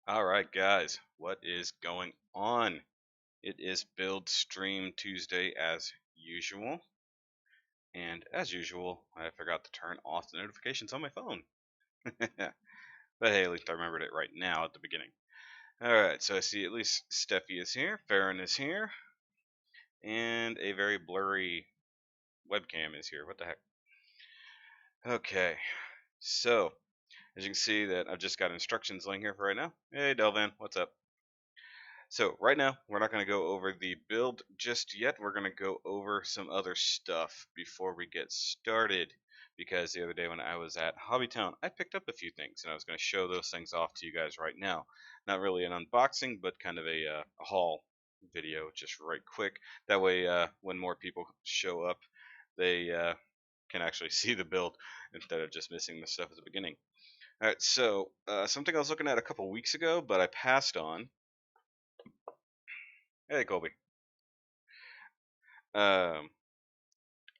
Alright guys, what is going on? It is Build Stream Tuesday as usual, and as usual, I forgot to turn off the notifications on my phone. But hey, at least I remembered it right now at the beginning. Alright, so I see at least Steffi is here, Farron is here, and a very blurry webcam is here. What the heck? Okay, so as you can see that I've just got instructions laying here for right now. Hey Delvan, what's up? So right now, we're not going to go over the build just yet. We're going to go over some other stuff before we get started. Because the other day when I was at Hobbytown, I picked up a few things, and I was going to show those things off to you guys right now. Not really an unboxing, but kind of a haul video, just right quick. That way, when more people show up, they can actually see the build instead of just missing the stuff at the beginning. Alright, so something I was looking at a couple weeks ago, but I passed on. Hey, Colby. Um,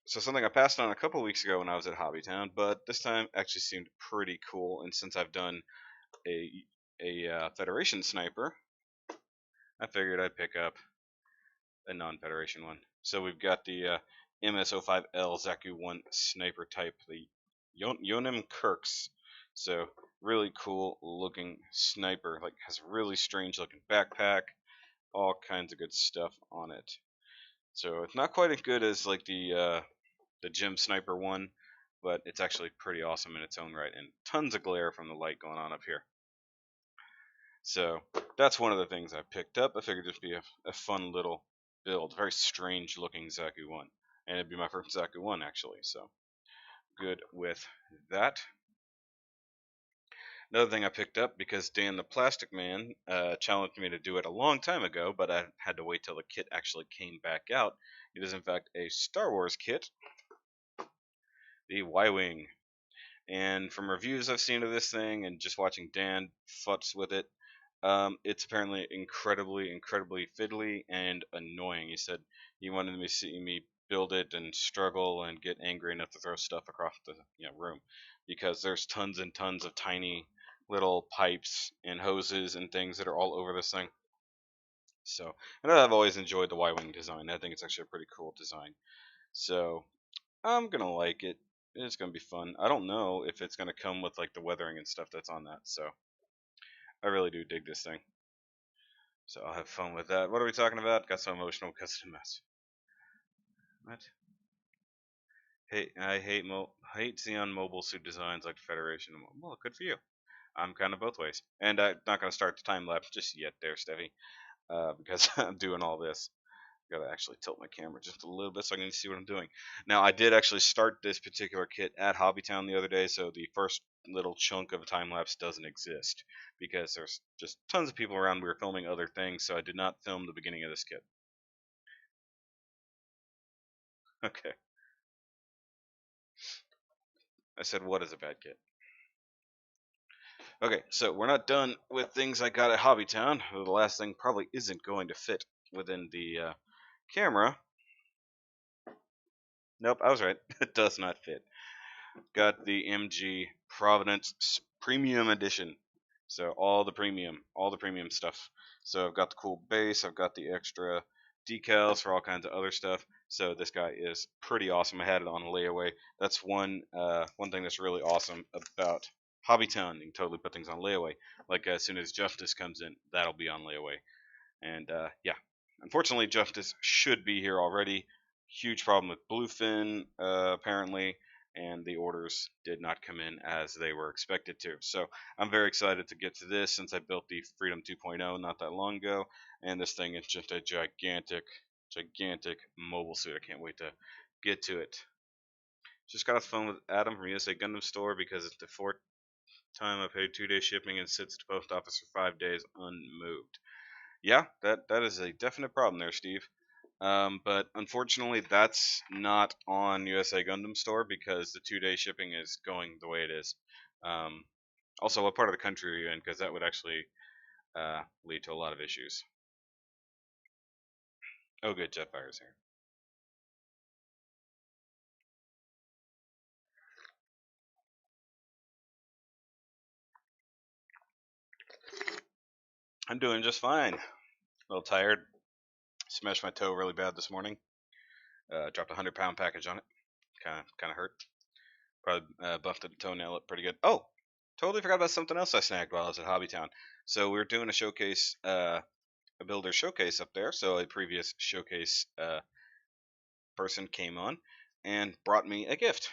so something I passed on a couple weeks ago when I was at Hobbytown, but this time actually seemed pretty cool. And since I've done a Federation sniper, I figured I'd pick up a non-Federation one. So we've got the MS-05L Zaku 1 sniper type, the Yonim Kirks. So really cool looking sniper, like has a really strange looking backpack, all kinds of good stuff on it. So it's not quite as good as like the gym sniper one, but it's actually pretty awesome in its own right, and tons of glare from the light going on up here. So that's one of the things I picked up. I figured it'd be a fun little build, very strange looking Zaku 1, and it'd be my first Zaku 1 actually, so good with that. Another thing I picked up, because Dan the Plastic Man challenged me to do it a long time ago, but I had to wait till the kit actually came back out. It is in fact a Star Wars kit, the Y-Wing. And from reviews I've seen of this thing and just watching Dan futz with it, it's apparently incredibly fiddly and annoying. He said he wanted me to see me build it and struggle and get angry enough to throw stuff across the room, because there's tons and tons of tiny little pipes and hoses and things that are all over this thing. So, and I've always enjoyed the Y-Wing design. I think it's actually a pretty cool design. So I'm gonna like it. It's gonna be fun. I don't know if it's gonna come with like the weathering and stuff that's on that. So I really do dig this thing. So I'll have fun with that. What are we talking about? Got so emotional because of the mess. What? Hey, I hate Xeon mobile suit designs like Federation. Well, good for you. I'm kind of both ways. And I'm not gonna start the time lapse just yet, there, Steffi, because I'm doing all this. Gotta actually tilt my camera just a little bit so I can see what I'm doing. Now, I did actually start this particular kit at Hobbytown the other day, so the first little chunk of a time lapse doesn't exist because there's just tons of people around. We were filming other things, so I did not film the beginning of this kit. Okay. I said, what is a bad kit? Okay, so we're not done with things I got at Hobbytown. The last thing probably isn't going to fit within the camera. Nope, I was right. It does not fit. Got the MG Providence Premium Edition. So all the premium stuff. So I've got the cool base, I've got the extra decals for all kinds of other stuff. So this guy is pretty awesome. I had it on layaway. That's one thing that's really awesome about Hobbytown. You can totally put things on layaway. Like as soon as Justice comes in, that'll be on layaway. And yeah, unfortunately, Justice should be here already. Huge problem with Bluefin, apparently, and the orders did not come in as they were expected to. So I'm very excited to get to this, since I built the Freedom 2.0 not that long ago, and this thing is just a gigantic mobile suit. I can't wait to get to it. Just got off the phone with Adam from USA Gundam Store, because it's the fourth time I paid 2 day shipping and sits at the post office for 5 days unmoved. Yeah, that is a definite problem there, Steve. But unfortunately, that's not on USA Gundam Store, because the 2 day shipping is going the way it is. Um, Also, what part of the country are you in? Because that would actually lead to a lot of issues. Oh, good, Jetfire's here. I'm doing just fine. A little tired. Smashed my toe really bad this morning. Dropped a 100-pound package on it. Kind of hurt. Probably buffed the toenail up pretty good. Oh, totally forgot about something else I snagged while I was at Hobbytown. So we were doing a showcase, a builder showcase up there. So a previous showcase person came on and brought me a gift.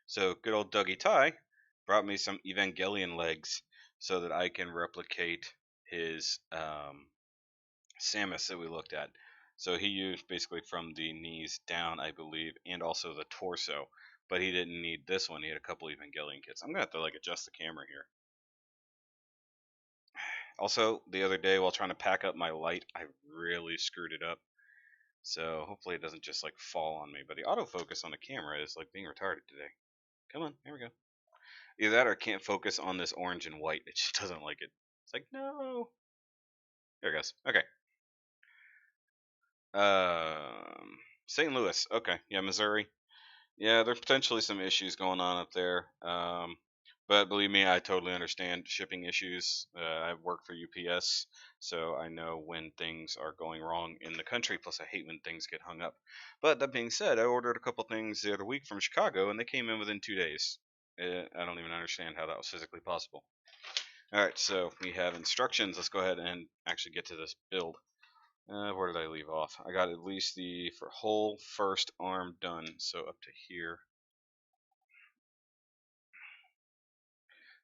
So good old Dougie Ty brought me some Evangelion legs so that I can replicate his Samus that we looked at. So he used basically from the knees down, I believe, and also the torso. But he didn't need this one. He had a couple Evangelion kits. I'm gonna have to like adjust the camera here. Also, the other day while trying to pack up my light, I really screwed it up. So hopefully it doesn't just like fall on me. But the autofocus on the camera is like being retarded today. Come on, here we go. Either that or I can't focus on this orange and white. It just doesn't like it. It's like no. There it goes. Okay. St. Louis. Okay. Yeah, Missouri. Yeah, there's potentially some issues going on up there. But believe me, I totally understand shipping issues. I've worked for UPS, so I know when things are going wrong in the country. Plus, I hate when things get hung up. But that being said, I ordered a couple things the other week from Chicago, and they came in within 2 days. I don't even understand how that was physically possible. All right, so we have instructions. Let's go ahead and actually get to this build. Where did I leave off? I got at least the whole first arm done, so up to here.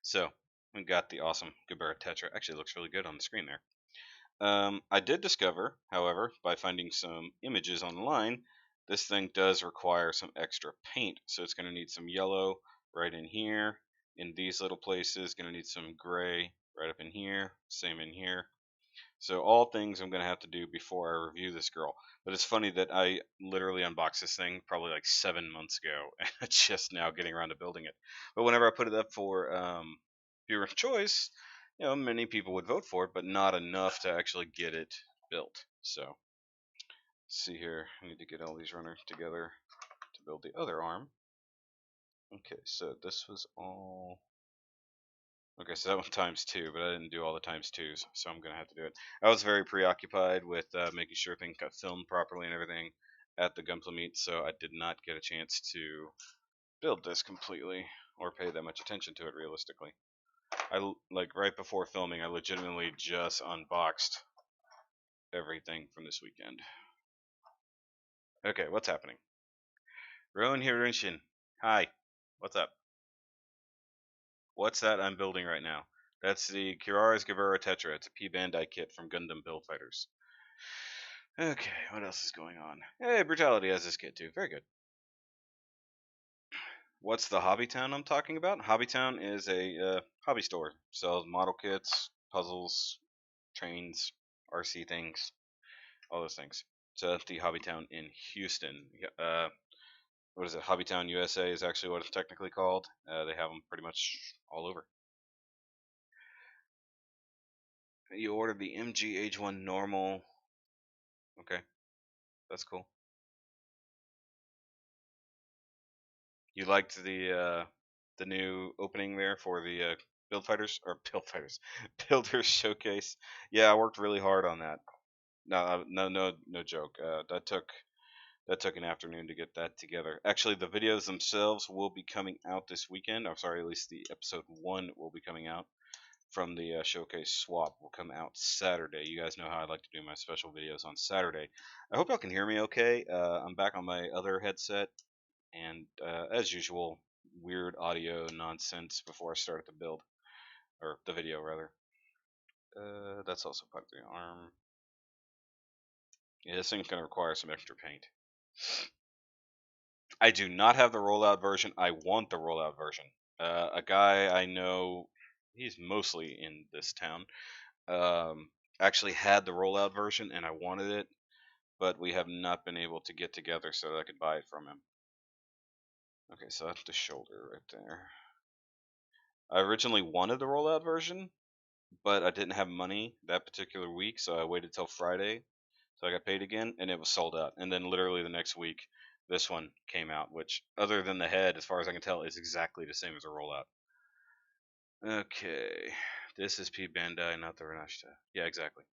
So we got the awesome Gerbera Tetra. Actually, it looks really good on the screen there. I did discover, however, by finding some images online, this thing does require some extra paint. So it's going to need some yellow right in here, in these little places. Going to need some gray right up in here, same in here. So all things I'm going to have to do before I review this girl. But it's funny that I literally unboxed this thing probably like 7 months ago, and it's just now getting around to building it. But whenever I put it up for viewer choice, many people would vote for it, but not enough to actually get it built. So let's see here. I need to get all these runners together to build the other arm. Okay, so this was all. Okay, so that was times two, but I didn't do all the times twos, so I'm gonna have to do it. I was very preoccupied with making sure things got filmed properly and everything at the Gunpla meet, so I did not get a chance to build this completely or pay that much attention to it realistically. I like right before filming, I legitimately just unboxed everything from this weekend. Okay, what's happening? Rowan Hirushin. Hi. What's up? What's that I'm building right now? That's the Kirara's Gerbera Tetra. It's a P Bandai kit from Gundam Build Fighters. Okay, what else is going on? Hey, Brutality has this kit too. Very good. What's the Hobbytown I'm talking about? Hobbytown is a hobby store. Sells model kits, puzzles, trains, RC things, all those things. So that's the Hobbytown in Houston. What is it? Hobbytown USA is actually what it's technically called. They have them pretty much all over. You ordered the MGH1 normal. Okay, that's cool. You liked the new opening there for the Build Fighters or Build Fighters Builders Showcase. Yeah, I worked really hard on that. No joke. That took an afternoon to get that together. Actually, the videos themselves will be coming out this weekend. I'm sorry, at least the episode 1 will be coming out from the showcase swap. Will come out Saturday. You guys know how I like to do my special videos on Saturday. I hope y'all can hear me okay. I'm back on my other headset, and as usual, weird audio nonsense before I started the build, or the video rather. That's also part of the arm. Yeah, this thing's gonna require some extra paint. I do not have the rollout version. I want the rollout version. A guy I know, he's mostly in this town, actually had the rollout version, and I wanted it, but we have not been able to get together so that I could buy it from him. Okay, so that's the shoulder right there. I originally wanted the rollout version, but I didn't have money that particular week, so I waited till Friday, so I got paid again, and it was sold out. And then literally the next week, this one came out, which, other than the head, as far as I can tell, is exactly the same as a rollout. Okay, This is P Bandai, not the Renashita. Yeah, exactly.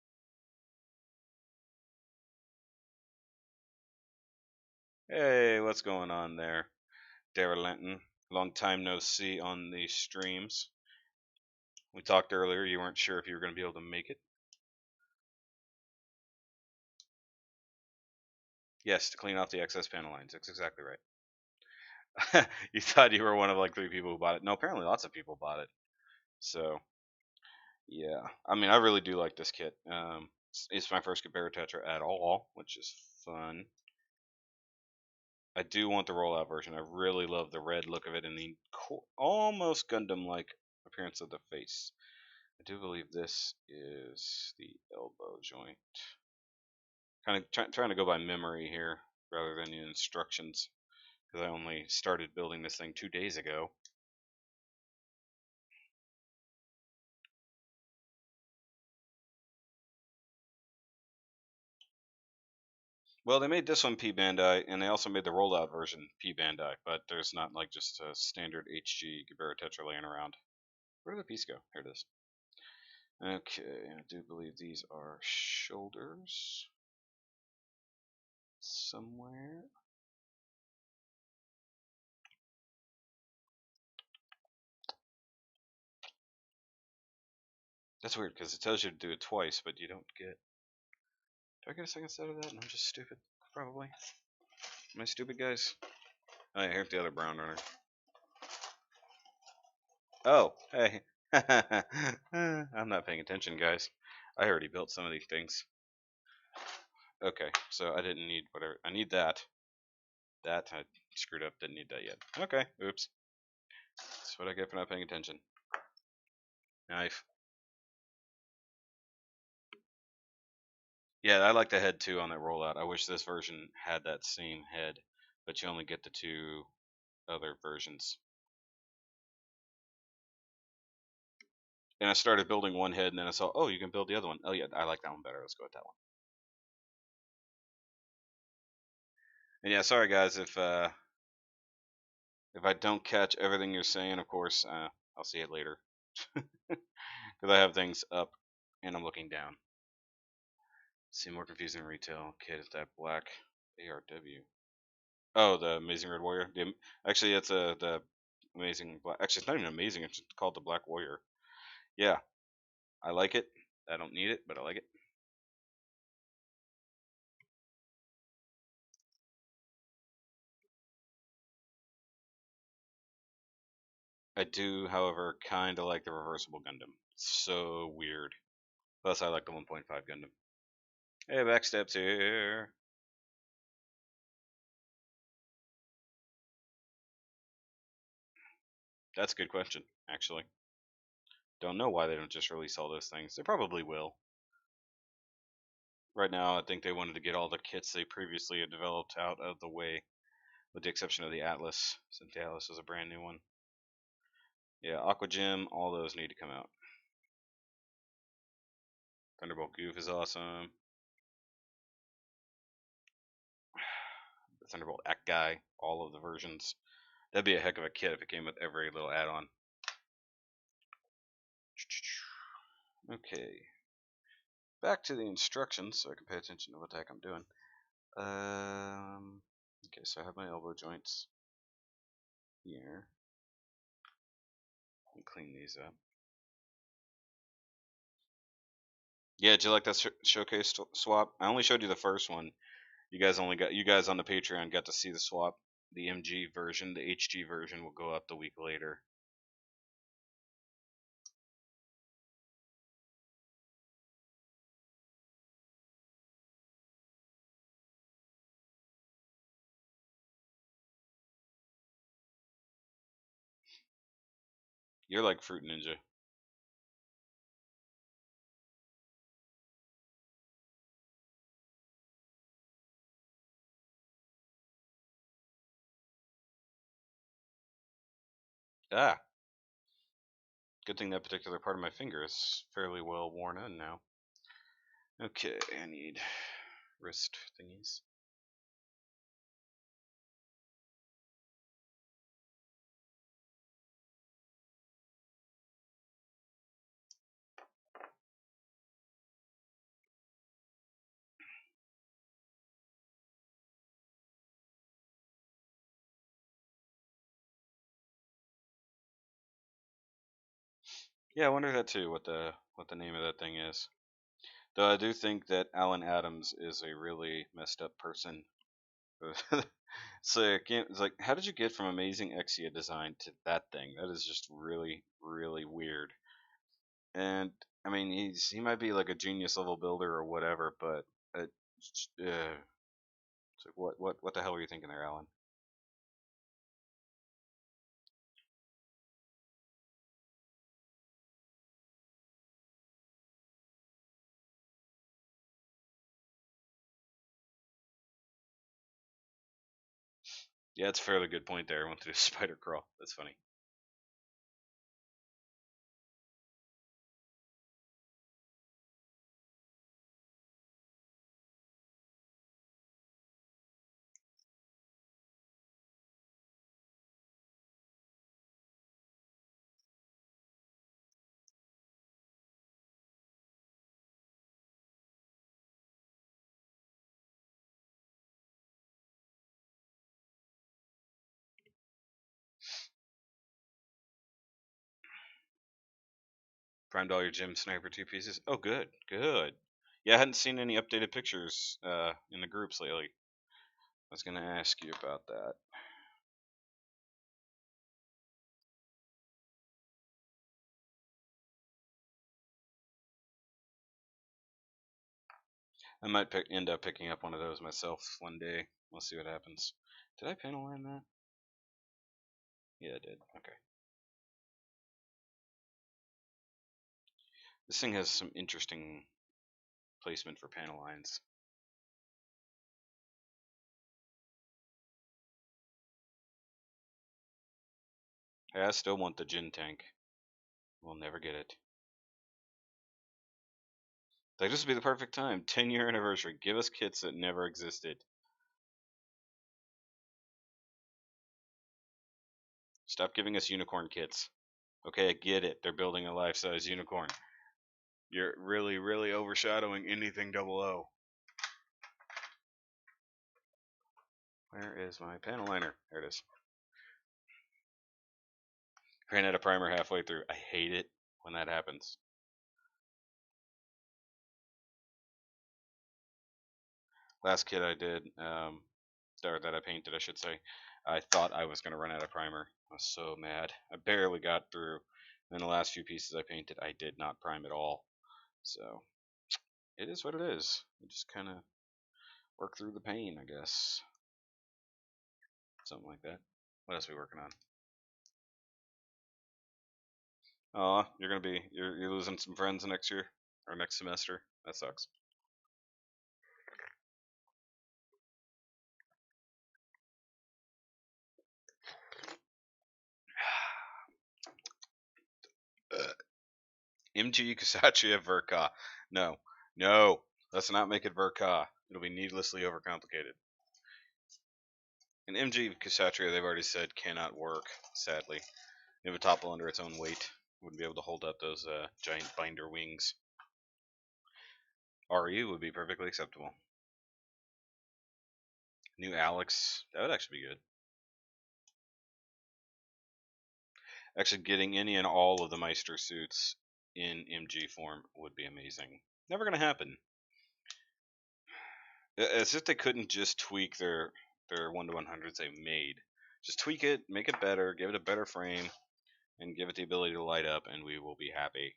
Hey, what's going on there, Darrelenton? Long time no see on the streams. We talked earlier, you weren't sure if you were going to be able to make it. Yes, to clean off the excess panel lines. That's exactly right. You thought you were one of like 3 people who bought it. No, apparently lots of people bought it. So, yeah. I mean, I really do like this kit. It's my first Gerbera Tetra at all, which is fun. I do want the rollout version. I really love the red look of it and the almost Gundam-like appearance of the face. I do believe this is the elbow joint. Kind of trying to go by memory here rather than the instructions because I only started building this thing 2 days ago. Well, they made this one P Bandai, and they also made the rollout version P Bandai, but there's not like just a standard HG Gerbera Tetra laying around. Where did the piece go? Here it is. Okay, I do believe these are shoulders somewhere. That's weird because it tells you to do it twice, but you don't get. Do I get a second set of that? And I'm just stupid, probably. Am I stupid, guys? Oh yeah, here's the other brown runner. Oh, hey. I'm not paying attention, guys. I already built some of these things. Okay, so I didn't need whatever. I need that. That I screwed up. Didn't need that yet. Okay, oops. That's what I get for not paying attention. Knife. Yeah, I like the head too on that rollout. I wish this version had that same head, but you only get the 2 other versions. And I started building one head, and then I saw, oh, you can build the other one. Oh yeah, I like that one better. Let's go with that one. And yeah, sorry guys if I don't catch everything you're saying. Of course, I'll see it later because I have things up and I'm looking down. See more confusing retail. Kid is that black ARW. Oh, the Amazing Red Warrior. Actually, it's the Amazing Black. Actually, it's not even amazing. It's just called the Black Warrior. Yeah, I like it. I don't need it, but I like it. I do, however, kind of like the reversible Gundam. It's so weird. Plus, I like the 1.5 Gundam. Hey, backsteps here. That's a good question, actually. Don't know why they don't just release all those things. They probably will. Right now, I think they wanted to get all the kits they previously had developed out of the way, with the exception of the Atlas, since the Atlas is a brand new one. Yeah, Aqua Gem, all those need to come out. Thunderbolt Goof is awesome. The Thunderbolt Act Guy, all of the versions. That'd be a heck of a kit if it came with every little add-on. Okay, back to the instructions so I can pay attention to what the heck I'm doing. Okay, so I have my elbow joints here. And clean these up. Yeah, did you like that showcase swap? I only showed you the first one. You guys on the Patreon got to see the swap. The MG version, the HG version will go up the week later. You're like Fruit Ninja. Ah, good thing that particular part of my finger is fairly well worn in now. Okay, I need wrist thingies. Yeah, I wonder that too. What the name of that thing is. Though I do think that Alan Adams is a really messed up person. So I can't, it's like, how did you get from amazing Exia design to that thing? That is just really, really weird. And I mean, he might be like a genius level builder or whatever, but it's like, what the hell were you thinking there, Alan? Yeah, it's a fairly good point there. I went to do spider crawl. That's funny. Primed all your gym sniper two pieces. Oh, good, good. Yeah, I hadn't seen any updated pictures in the groups lately. I was gonna ask you about that. I might end up picking up one of those myself one day. We'll see what happens. Did I panel line that? Yeah, I did. Okay. This thing has some interesting placement for panel lines. Hey, I still want the Jin tank. We'll never get it. Like, this would be the perfect time. 10-year anniversary. Give us kits that never existed. Stop giving us unicorn kits. Okay, I get it. They're building a life-size unicorn. You're really, really overshadowing anything double O. Where is my panel liner? There it is. Ran out of primer halfway through. I hate it when that happens. Last kit I did, or that I painted, I should say, I thought I was going to run out of primer. I was so mad. I barely got through. And the last few pieces I painted, I did not prime at all. So, it is what it is. You just kind of work through the pain, I guess. Something like that. What else are we working on? Oh, you're losing some friends next year or next semester. That sucks. MG Kusatria Verka. No, no, let's not make it Verka. It'll be needlessly overcomplicated. And MG Kusatria, they've already said cannot work. Sadly, it would topple under its own weight. Wouldn't be able to hold up those giant binder wings. RU would be perfectly acceptable. New Alex, that would actually be good. Actually, getting any and all of the Meister suits in MG form would be amazing. Never gonna happen. As if they couldn't just tweak their 1 to 100s they made. Just tweak it, make it better, give it a better frame, and give it the ability to light up, and we will be happy.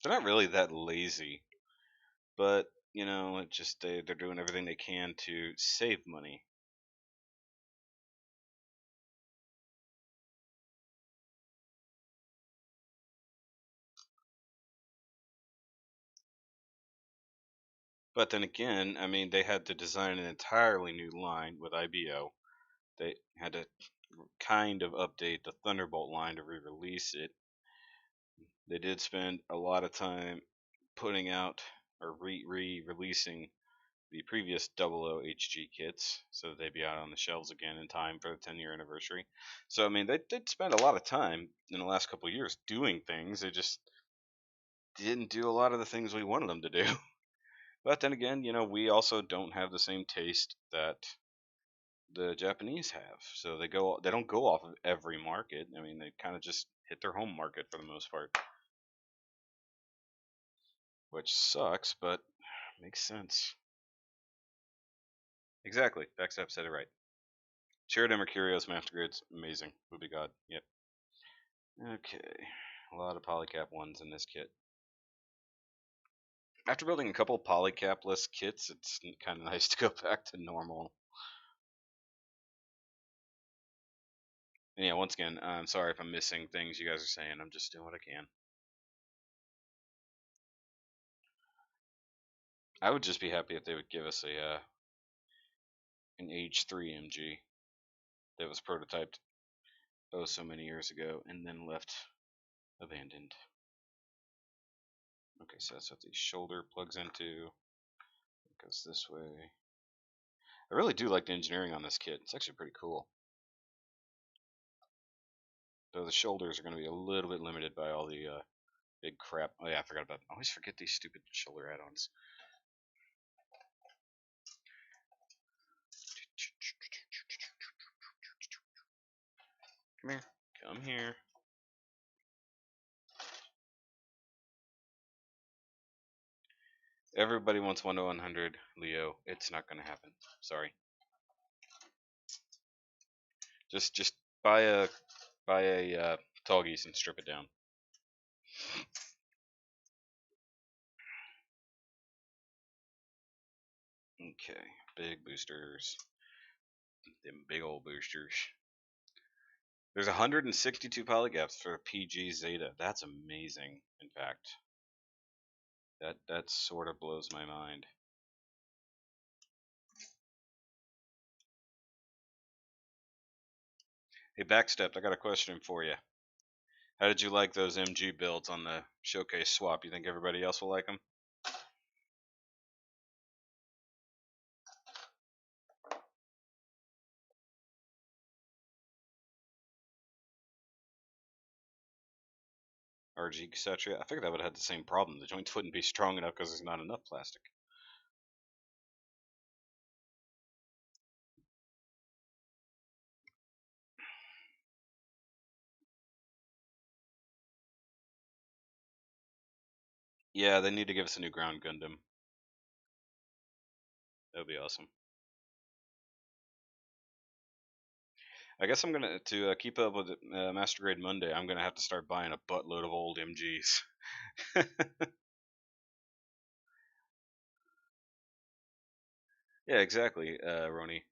They're not really that lazy, but it just they're doing everything they can to save money. But then again, I mean, they had to design an entirely new line with IBO. They had to kind of update the Thunderbolt line to re-release it. They did spend a lot of time putting out or re-releasing the previous 00 HG kits so that they'd be out on the shelves again in time for the 10-year anniversary. So I mean, they did spend a lot of time in the last couple of years doing things. They just didn't do a lot of the things we wanted them to do. But then again, we also don't have the same taste that the Japanese have. So they don't go off of every market. I mean, they kind of just hit their home market for the most part, which sucks, but makes sense. Exactly. Backstab said it right. Sheridan Mercurios Master Grids, amazing. Would be God. Yep. Okay. A lot of polycap ones in this kit. After building a couple polycapless kits, it's kind of nice to go back to normal. And yeah, once again, I'm sorry if I'm missing things you guys are saying. I'm just doing what I can. I would just be happy if they would give us an age 3 MG that was prototyped oh so many years ago and then left abandoned. Okay, so that's what the shoulder plugs into. It goes this way. I really do like the engineering on this kit. It's actually pretty cool. Though the shoulders are going to be a little bit limited by all the big crap. Oh yeah, I forgot about. I always forget these stupid shoulder add-ons. Come here. Come here. Everybody wants 1 to 100, Leo. It's not going to happen. Sorry. Just buy a tall geese and strip it down. Okay, big boosters. Them big old boosters. There's 162 polygaps for PG Zeta. That's amazing. In fact, that sort of blows my mind. Hey, Backstepped, I got a question for you. How did you like those MG builds on the showcase swap? You think everybody else will like them? RG, etc. I figured that would have had the same problem. The joints wouldn't be strong enough because there's not enough plastic. Yeah, they need to give us a new ground Gundam. That would be awesome. I guess I'm gonna to keep up with Master Grade Monday. I'm gonna have to start buying a buttload of old MGs. Yeah, exactly, Roni.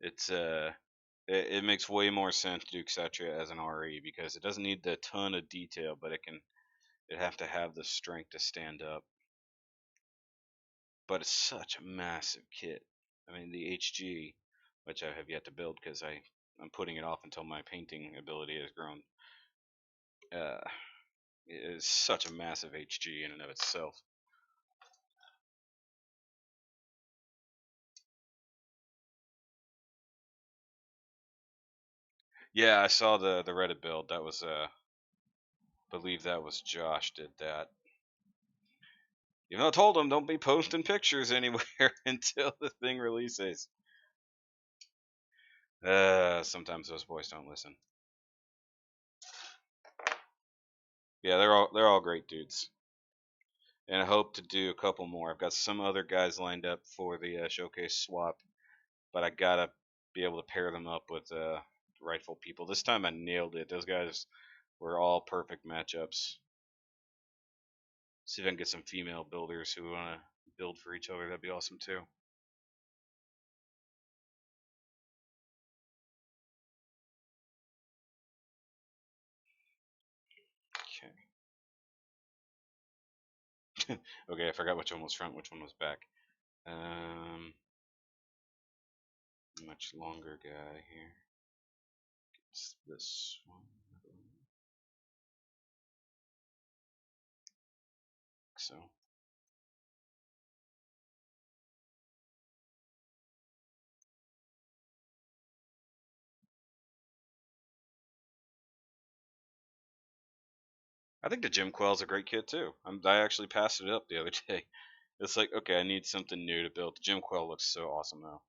It's it makes way more sense to do etc. as an RE because it doesn't need the ton of detail, but it have to have the strength to stand up. But it's such a massive kit. I mean, the HG, which I have yet to build because I'm putting it off until my painting ability has grown. Uh, is such a massive HG in and of itself. Yeah, I saw the Reddit build. That was believe that was Josh did that. Even though I told him don't be posting pictures anywhere until the thing releases. Sometimes those boys don't listen. Yeah, they're all great dudes, and I hope to do a couple more. I've got some other guys lined up for the showcase swap, but I gotta be able to pair them up with rightful people. This time I nailed it. Those guys were all perfect matchups. See if I can get some female builders who want to build for each other. That'd be awesome too. Okay. Okay, I forgot which one was front, which one was back. Um, much longer guy here. It's this one. So I think the Gym Quell's a great kit too. I actually passed it up the other day. It's like, okay, I need something new to build. The Gym Quail looks so awesome though.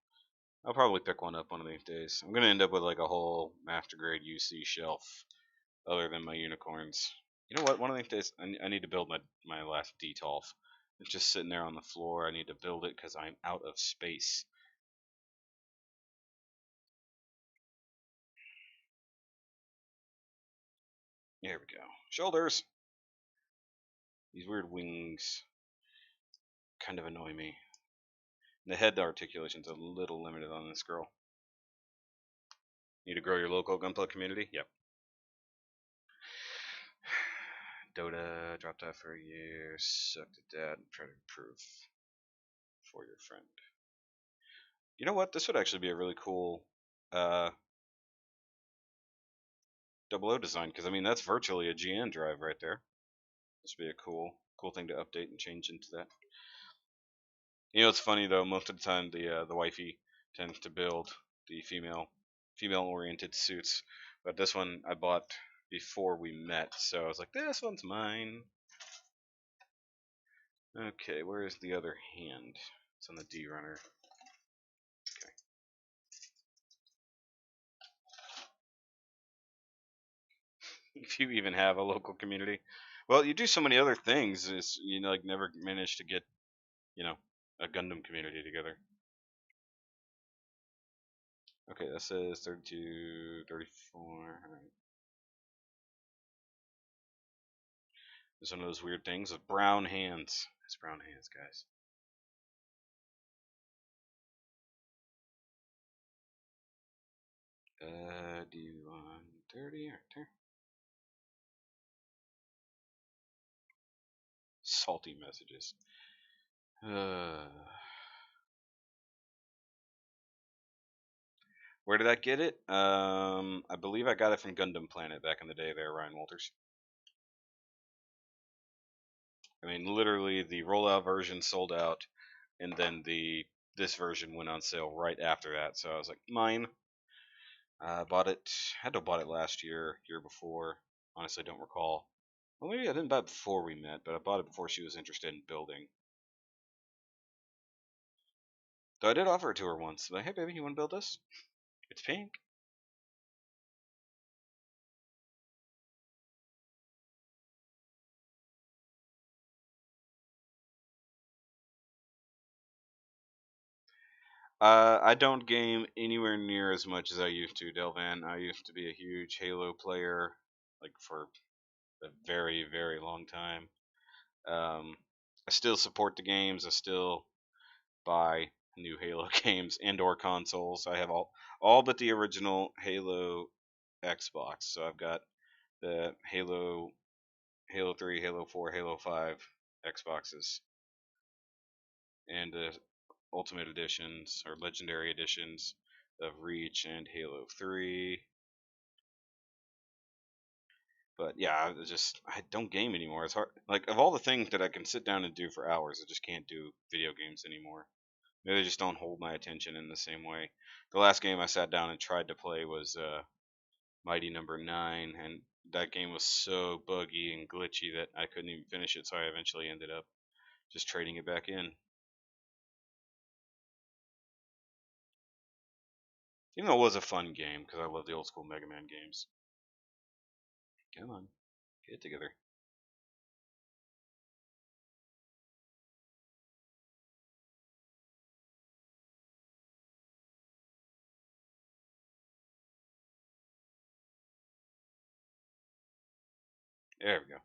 I'll probably pick one up one of these days. I'm gonna end up with like a whole master grade UC shelf, other than my unicorns. You know what? One of these days, I need to build my last Detolf. It's just sitting there on the floor. I need to build it because I'm out of space. There we go. Shoulders. These weird wings kind of annoy me. The head articulation's a little limited on this girl. Need to grow your local Gunpla community? Yep. Dota dropped out for a year, sucked at that, and try to improve for your friend. You know what? This would actually be a really cool uh, 00 design, because I mean that's virtually a GN drive right there. This would be a cool thing to update and change into that. You know, it's funny though. Most of the time, the wifey tends to build the female oriented suits, but this one I bought before we met, so I was like, this one's mine. Okay, where is the other hand? It's on the D runner. Okay. If you even have a local community, well, you do so many other things. Is you know, like never manage to get you know a Gundam community together. Okay, that says 32, 34. All right. It's one of those weird things with brown hands. It's brown hands, guys. Do you want 30 or 10? Salty messages. Where did I get it? I believe I got it from Gundam Planet back in the day there, Ryan Walters. I mean, literally, the rollout version sold out, and then this version went on sale right after that. So I was like, mine. I bought it. Had to have bought it last year before. Honestly, don't recall. Well, maybe I didn't buy it before we met, but I bought it before she was interested in building. Though I did offer it to her once. Like, hey, baby, you want to build this? It's pink. I don't game anywhere near as much as I used to, Delvan. I used to be a huge Halo player, like for a very, very long time. Um, I still support the games. I still buy new Halo games and/or consoles. I have all but the original Halo Xbox. So I've got the Halo 3, Halo 4, Halo 5 Xboxes, and the Ultimate Editions or Legendary Editions of Reach and Halo 3. But yeah, I don't game anymore. It's hard. Like of all the things that I can sit down and do for hours, I just can't do video games anymore. Maybe they just don't hold my attention in the same way. The last game I sat down and tried to play was Mighty Number 9, and that game was so buggy and glitchy that I couldn't even finish it. So I eventually ended up just trading it back in. Even though it was a fun game because I love the old school Mega Man games. Come on, get it together. There we go.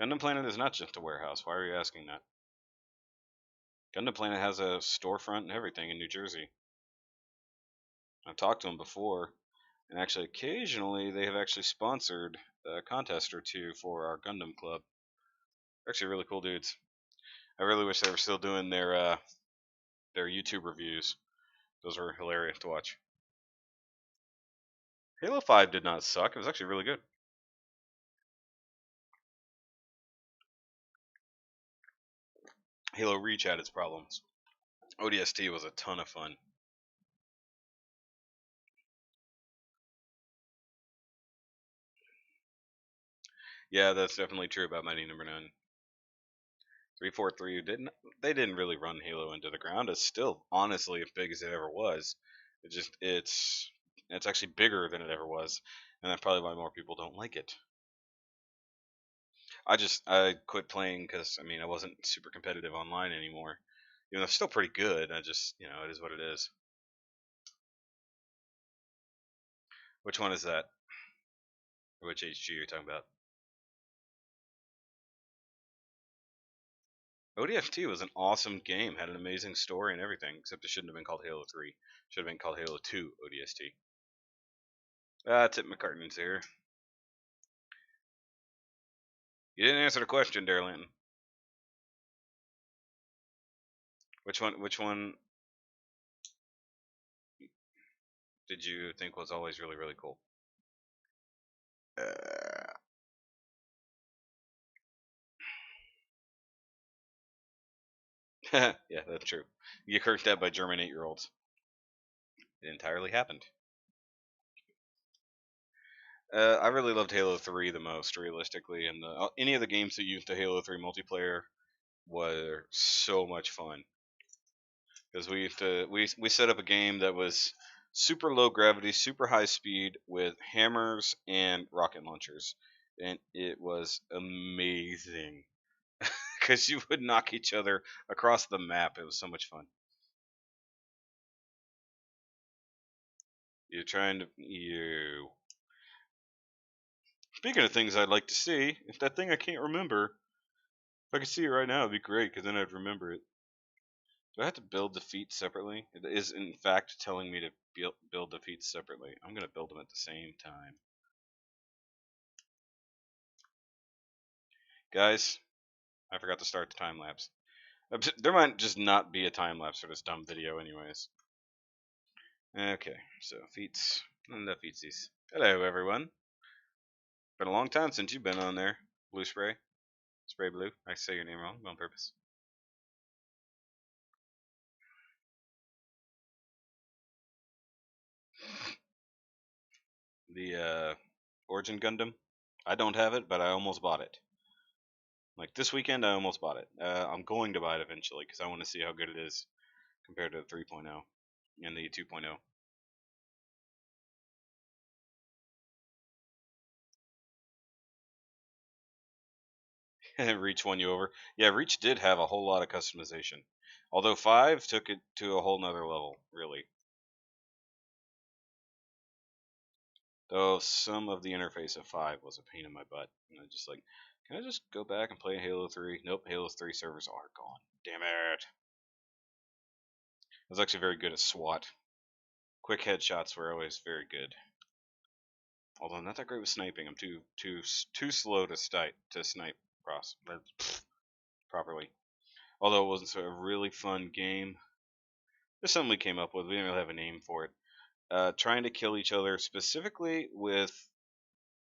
Gundam Planet is not just a warehouse. Why are you asking that? Gundam Planet has a storefront and everything in New Jersey. I've talked to them before, and actually, occasionally they have actually sponsored a contest or two for our Gundam club. They're actually really cool dudes. I really wish they were still doing their YouTube reviews. Those were hilarious to watch. Halo 5 did not suck. It was actually really good. Halo Reach had its problems. ODST was a ton of fun. Yeah, that's definitely true about Mighty Number 9. 343 didn't really run Halo into the ground. It's still honestly as big as it ever was. It's actually bigger than it ever was, and that's probably why more people don't like it. I quit playing because I wasn't super competitive online anymore. It's still pretty good. I just it is what it is. Which one is that? Which HG are you talking about? ODST was an awesome game. Had an amazing story and everything, except it shouldn't have been called Halo 3. Should have been called Halo 2 ODST. Tip McCartney's here. You didn't answer the question, Darren. Which one? Which one did you think was always really really cool? Yeah, that's true. You get cursed at by German 8-year-olds. It entirely happened. I really loved Halo 3 the most, realistically, and any of the games that used the Halo 3 multiplayer were so much fun. Because we set up a game that was super low gravity, super high speed with hammers and rocket launchers, and it was amazing. Because you would knock each other across the map. It was so much fun. You're trying to you. Speaking of things I'd like to see, if that thing I can't remember, if I could see it right now, it'd be great because then I'd remember it. Do I have to build the feet separately? It is in fact telling me to build the feet separately. I'm gonna build them at the same time. Guys, I forgot to start the time lapse. There might just not be a time lapse for this dumb video, anyways. Okay, so feets and the feetsies. Hello, everyone. Been a long time since you've been on there. Blue spray, spray blue. I say your name wrong on purpose. The Origin Gundam. I don't have it, but I almost bought it. Like this weekend, I almost bought it. I'm going to buy it eventually because I want to see how good it is compared to the 3.0 and the 2.0. Reach won you over. Yeah, Reach did have a whole lot of customization. Although 5 took it to a whole nother level, really. Though some of the interface of 5 was a pain in my butt. And I just like, can I just go back and play Halo 3? Nope, Halo 3 servers are gone. Damn it. I was actually very good at SWAT. Quick headshots were always very good. Although I'm not that great with sniping. I'm too slow to snipe properly. Although it wasn't a really fun game. There's something we came up with. We didn't really have a name for it. Trying to kill each other specifically with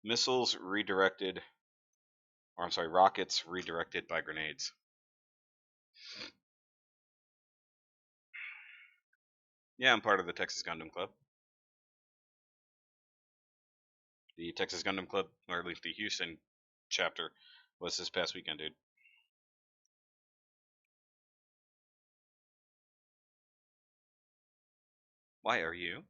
missiles redirected, or I'm sorry, rockets redirected by grenades. Yeah, I'm part of the Texas Gundam Club. The Texas Gundam Club, or at least the Houston chapter, was this past weekend, dude. Why are you?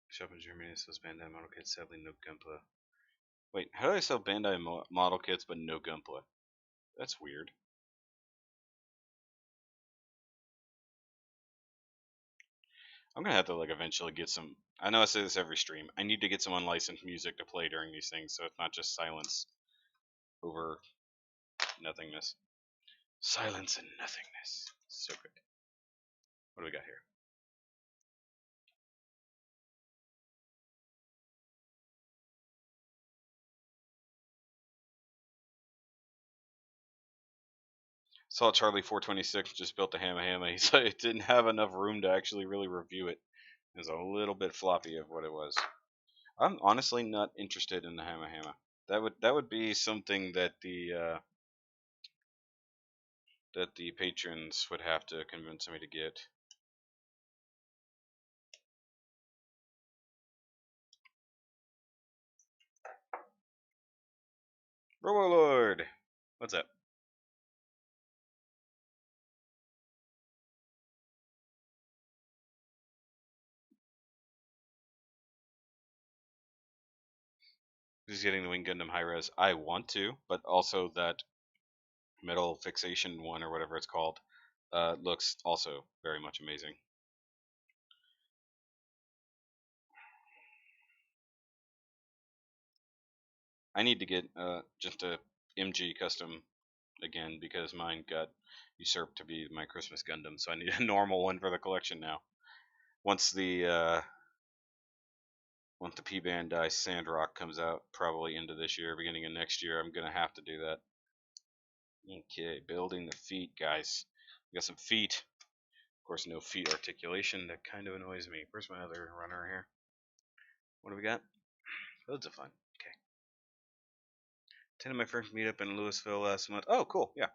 Shop in Germany sells Bandai model kits, sadly no Gunpla. Wait, how do I sell Bandai model kits but no Gunpla? That's weird. I'm gonna have to like eventually get some. I know I say this every stream. I need to get some unlicensed music to play during these things, so it's not just silence over nothingness. Silence and nothingness. So good. What do we got here? Saw Charlie 426 just built a Hamma Hamma. He said it didn't have enough room to actually really review it. It was a little bit floppy of what it was. I'm honestly not interested in the Hamma Hamma. That would be something that that the patrons would have to convince me to get. Robo-Lord! What's up? Who's getting the Wing Gundam High Res? I want to, but also that metal fixation one or whatever it's called looks also very much amazing. I need to get just a MG custom again because mine got usurped to be my Christmas Gundam, so I need a normal one for the collection now. Once the P Bandai Sandrock comes out, probably into this year, beginning of next year, I'm gonna have to do that. Okay, building the feet, guys. We got some feet. Of course, no feet articulation. That kind of annoys me. Where's my other runner here? What do we got? Loads of fun. Okay. Attended my first meetup in Louisville last month. Oh, cool. Yeah.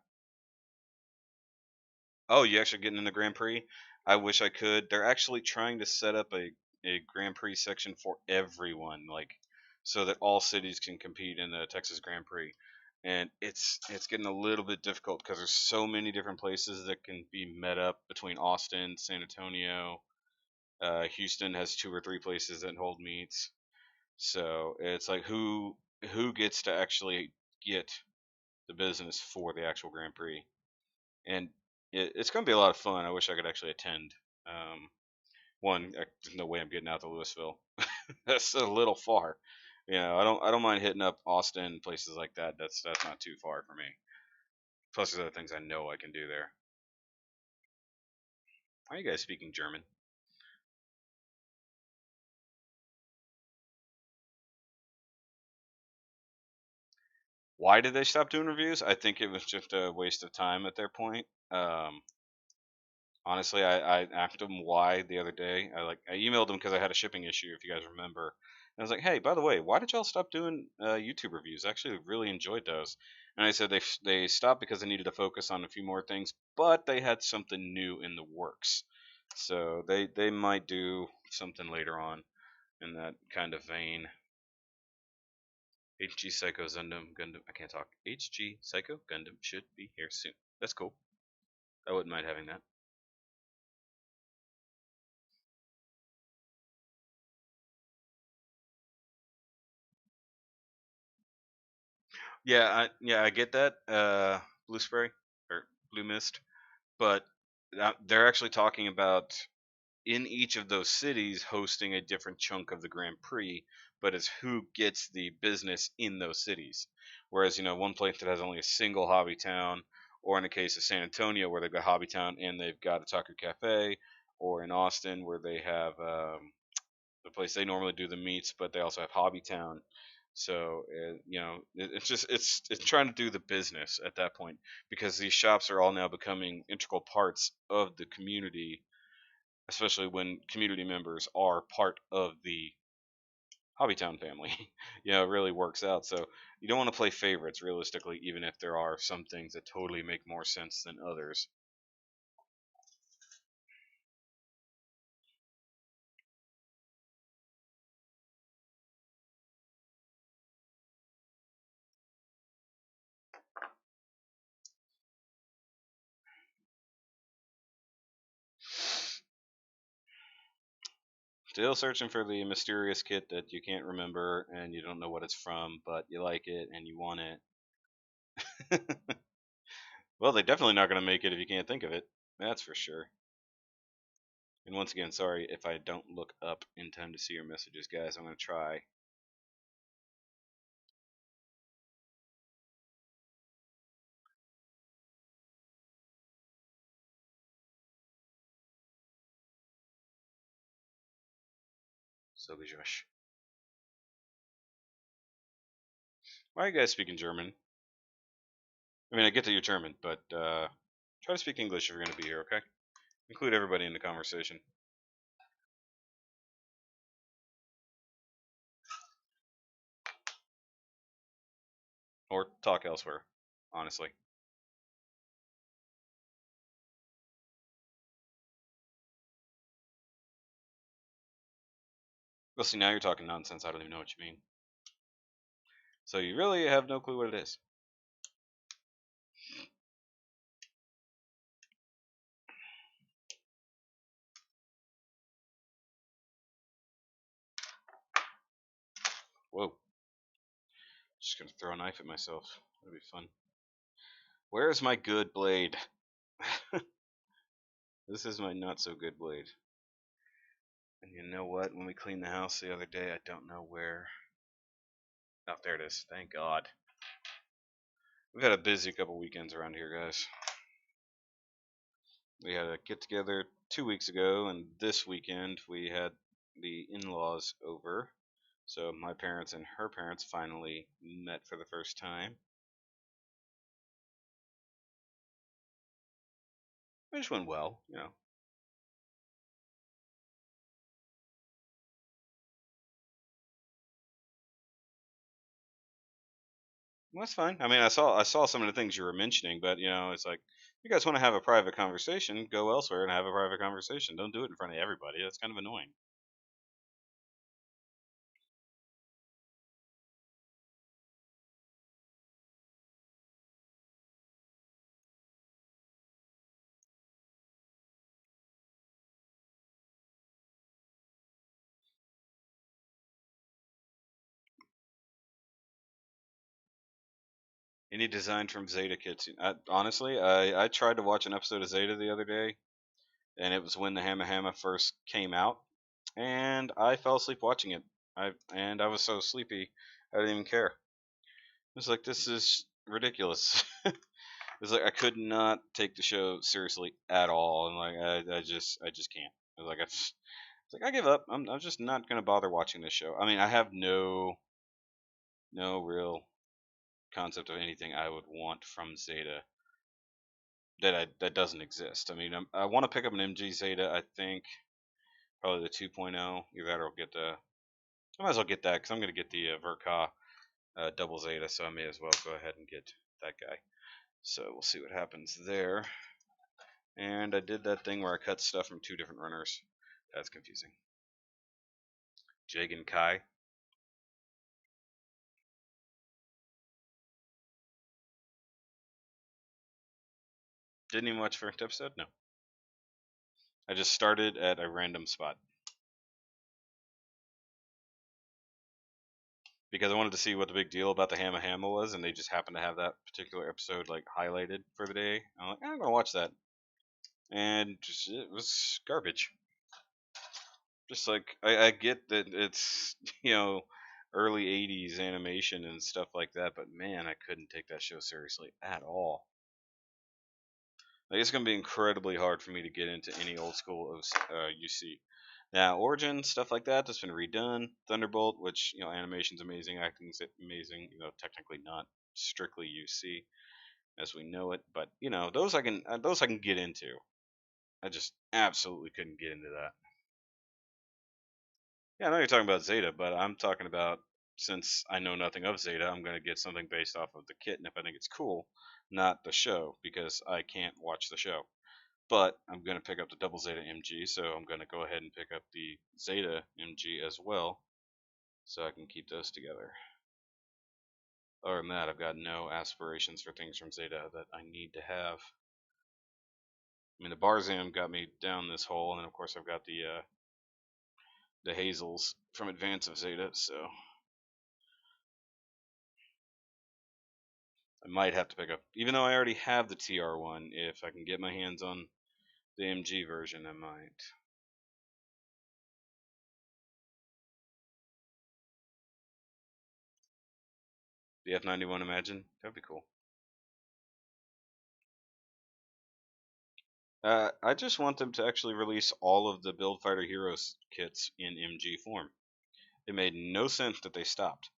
Oh, you actually getting in the Grand Prix? I wish I could. They're actually trying to set up a Grand Prix section for everyone, like so that all cities can compete in the Texas Grand Prix. And it's getting a little bit difficult because there's so many different places that can be met up between Austin, San Antonio, Houston has 2 or 3 places that hold meets. So it's like who gets to actually get the business for the actual Grand Prix, and it's going to be a lot of fun. I wish I could actually attend. Um, there's no way I'm getting out to Louisville. That's a little far. You know, I don't mind hitting up Austin, places like that. That's not too far for me. Plus, there's other things I know I can do there. Are you guys speaking German? Why did they stop doing reviews? I think it was just a waste of time at their point. Honestly, I asked them why the other day. I emailed them because I had a shipping issue, if you guys remember. And I was like, hey, by the way, why did y'all stop doing YouTube reviews? I actually really enjoyed those. And I said they stopped because they needed to focus on a few more things, but they had something new in the works. So they might do something later on in that kind of vein. HG Psycho Gundam. I can't talk. HG Psycho Gundam should be here soon. That's cool. I wouldn't mind having that. Yeah, I get that. Blue spray or blue mist, but they're actually talking about in each of those cities hosting a different chunk of the Grand Prix, but it's who gets the business in those cities. Whereas one place that has only a single hobby town, or in the case of San Antonio where they've got hobby town and they've got a taco cafe, or in Austin where they have the place they normally do the meets, but they also have hobby town. So it's just it's trying to do the business at that point because these shops are all now becoming integral parts of the community, especially when community members are part of the Hobbytown family. It really works out. So you don't want to play favorites realistically, even if there are some things that totally make more sense than others. Still searching for the mysterious kit that you can't remember and you don't know what it's from, but you like it and you want it. Well, they're definitely not going to make it if you can't think of it. That's for sure. And once again, sorry if I don't look up in time to see your messages, guys. I'm going to try. So, Josh. Why are you guys speaking German? I mean, I get that you're German, but try to speak English if you're going to be here, okay? Include everybody in the conversation. Or talk elsewhere, honestly. Well, see, now you're talking nonsense. I don't even know what you mean. So you really have no clue what it is. Whoa. Just gonna throw a knife at myself. That'd be fun. Where is my good blade? This is my not so good blade. And you know what? When we cleaned the house the other day, I don't know where. Oh, there it is. Thank God. We've had a busy couple weekends around here, guys. We had a get together 2 weeks ago, and this weekend we had the in-laws over. So my parents and her parents finally met for the first time. It just went well, you know. Well, that's fine. I mean, I saw some of the things you were mentioning, but you know, it's like if you guys want to have a private conversation, go elsewhere and have a private conversation. Don't do it in front of everybody. That's kind of annoying. Any design from Zeta kits? Honestly, I tried to watch an episode of Zeta the other day, and it was when the Hammer Hammer first came out, and I fell asleep watching it. I was so sleepy, I didn't even care. It was like this is ridiculous. It's like I could not take the show seriously at all, and like I just can't. I was like it's like I give up. I'm just not gonna bother watching this show. I mean, I have no real concept of anything I would want from Zeta that doesn't exist. I mean, I want to pick up an MG Zeta. I think probably the 2.0. Either that or I'll get the. I might as well get that because I'm gonna get the Verka double Zeta, so I may as well go ahead and get that guy. So we'll see what happens there. And I did that thing where I cut stuff from two different runners. That's confusing. Jig and Kai. Didn't even watch first episode. No, I just started at a random spot because I wanted to see what the big deal about the Hamma Hamma was, and they just happened to have that particular episode like highlighted for the day. I'm like, I'm gonna watch that, and just it was garbage. Just like I get that it's early '80s animation and stuff like that, but man, I couldn't take that show seriously at all. Like it's gonna be incredibly hard for me to get into any old school of UC. Now, Origin stuff like that that's been redone. Thunderbolt, which animation's amazing, acting's amazing. Technically not strictly UC as we know it, but those I can get into. I just absolutely couldn't get into that. Yeah, I know you're talking about Zeta, but I'm talking about since I know nothing of Zeta, I'm gonna get something based off of the kit, and if I think it's cool, not the show because I can't watch the show. But I'm going to pick up the double Zeta MG, so I'm going to go ahead and pick up the Zeta MG as well, so I can keep those together. Other than that, I've got no aspirations for things from Zeta that I need to have. I mean, the Barzam got me down this hole, and then of course I've got the Hazels from Advance of Zeta, so I might have to pick up, even though I already have the TR1. If I can get my hands on the MG version, I might. The F91, imagine that'd be cool. I just want them to actually release all of the Build Fighter Heroes kits in MG form. It made no sense that they stopped.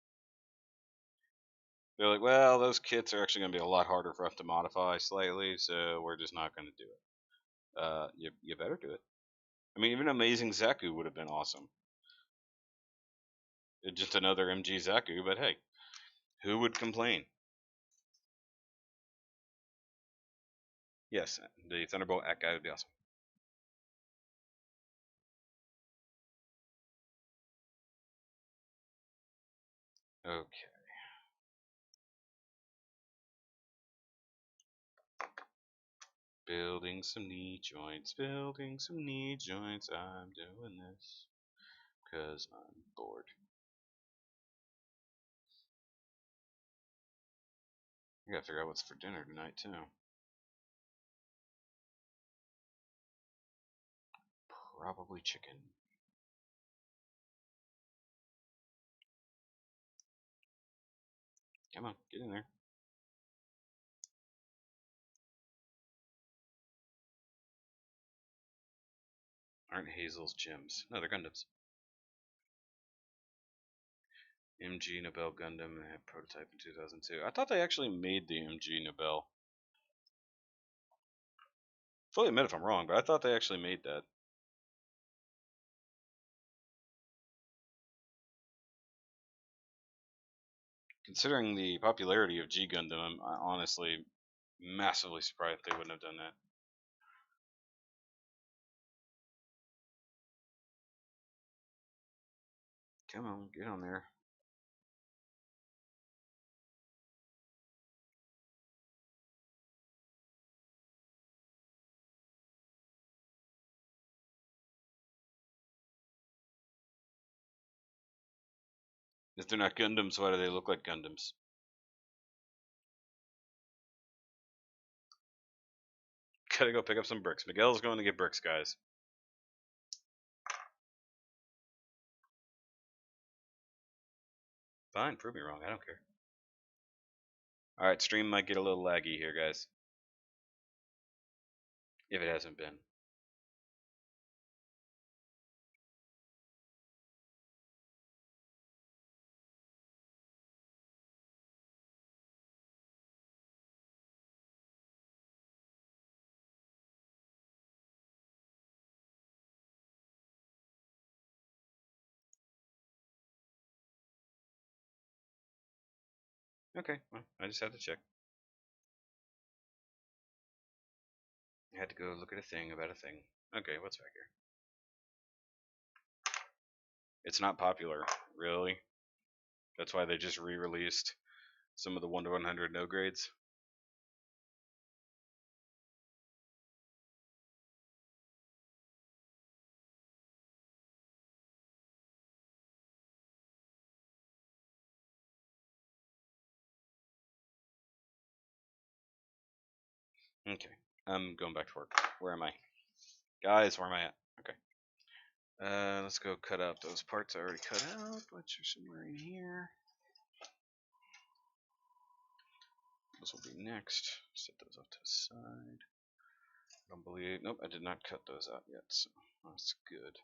They're like, well, those kits are actually going to be a lot harder for us to modify slightly, so we're just not going to do it. You better do it. I mean, even Amazing Zaku would have been awesome. It's just another MG Zaku, but hey, who would complain? Yes, the Thunderbolt Act guy would be awesome. Okay. Building some knee joints, building some knee joints. I'm doing this because I'm bored. I gotta figure out what's for dinner tonight, too. Probably chicken. Come on, get in there. Aren't Hazel's gems? No, they're Gundams. MG Nobel Gundam had prototype in 2002. I thought they actually made the MG Nobel. Fully admit if I'm wrong, but I thought they actually made that. Considering the popularity of G Gundam, I'm honestly massively surprised they wouldn't have done that. Come on, get on there. If they're not Gundams, why do they look like Gundams? Gotta go pick up some bricks. Miguel's going to get bricks, guys. Fine, prove me wrong. I don't care. Alright, stream might get a little laggy here, guys. If it hasn't been. Okay, well, I just had to check. I had to go look at a thing about a thing. Okay, what's back here? It's not popular, really. That's why they just re-released some of the 1 to 100 no grades. Okay, I'm going back to work. Where am I? Guys, where am I at? Okay. Let's go cut out those parts I already cut out, which are somewhere in here. This will be next. Set those off to the side. I don't believe. Nope, I did not cut those out yet, so that's good.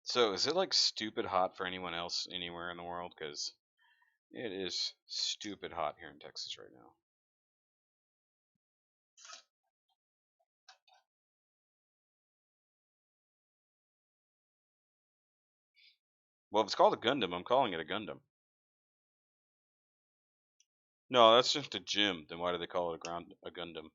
So, is it like stupid hot for anyone else anywhere in the world? Because it is stupid hot here in Texas right now. Well, if it's called a Gundam, I'm calling it a Gundam. No, that's just a gym. Then why do they call it a Gundam?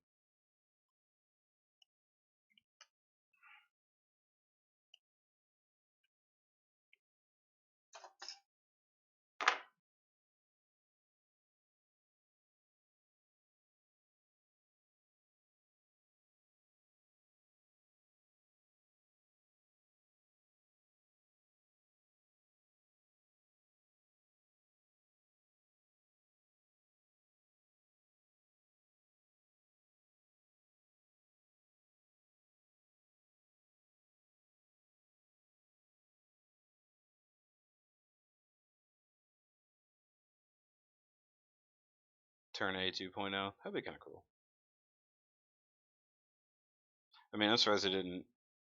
Turn A 2.0. That'd be kind of cool. I mean, I'm surprised they didn't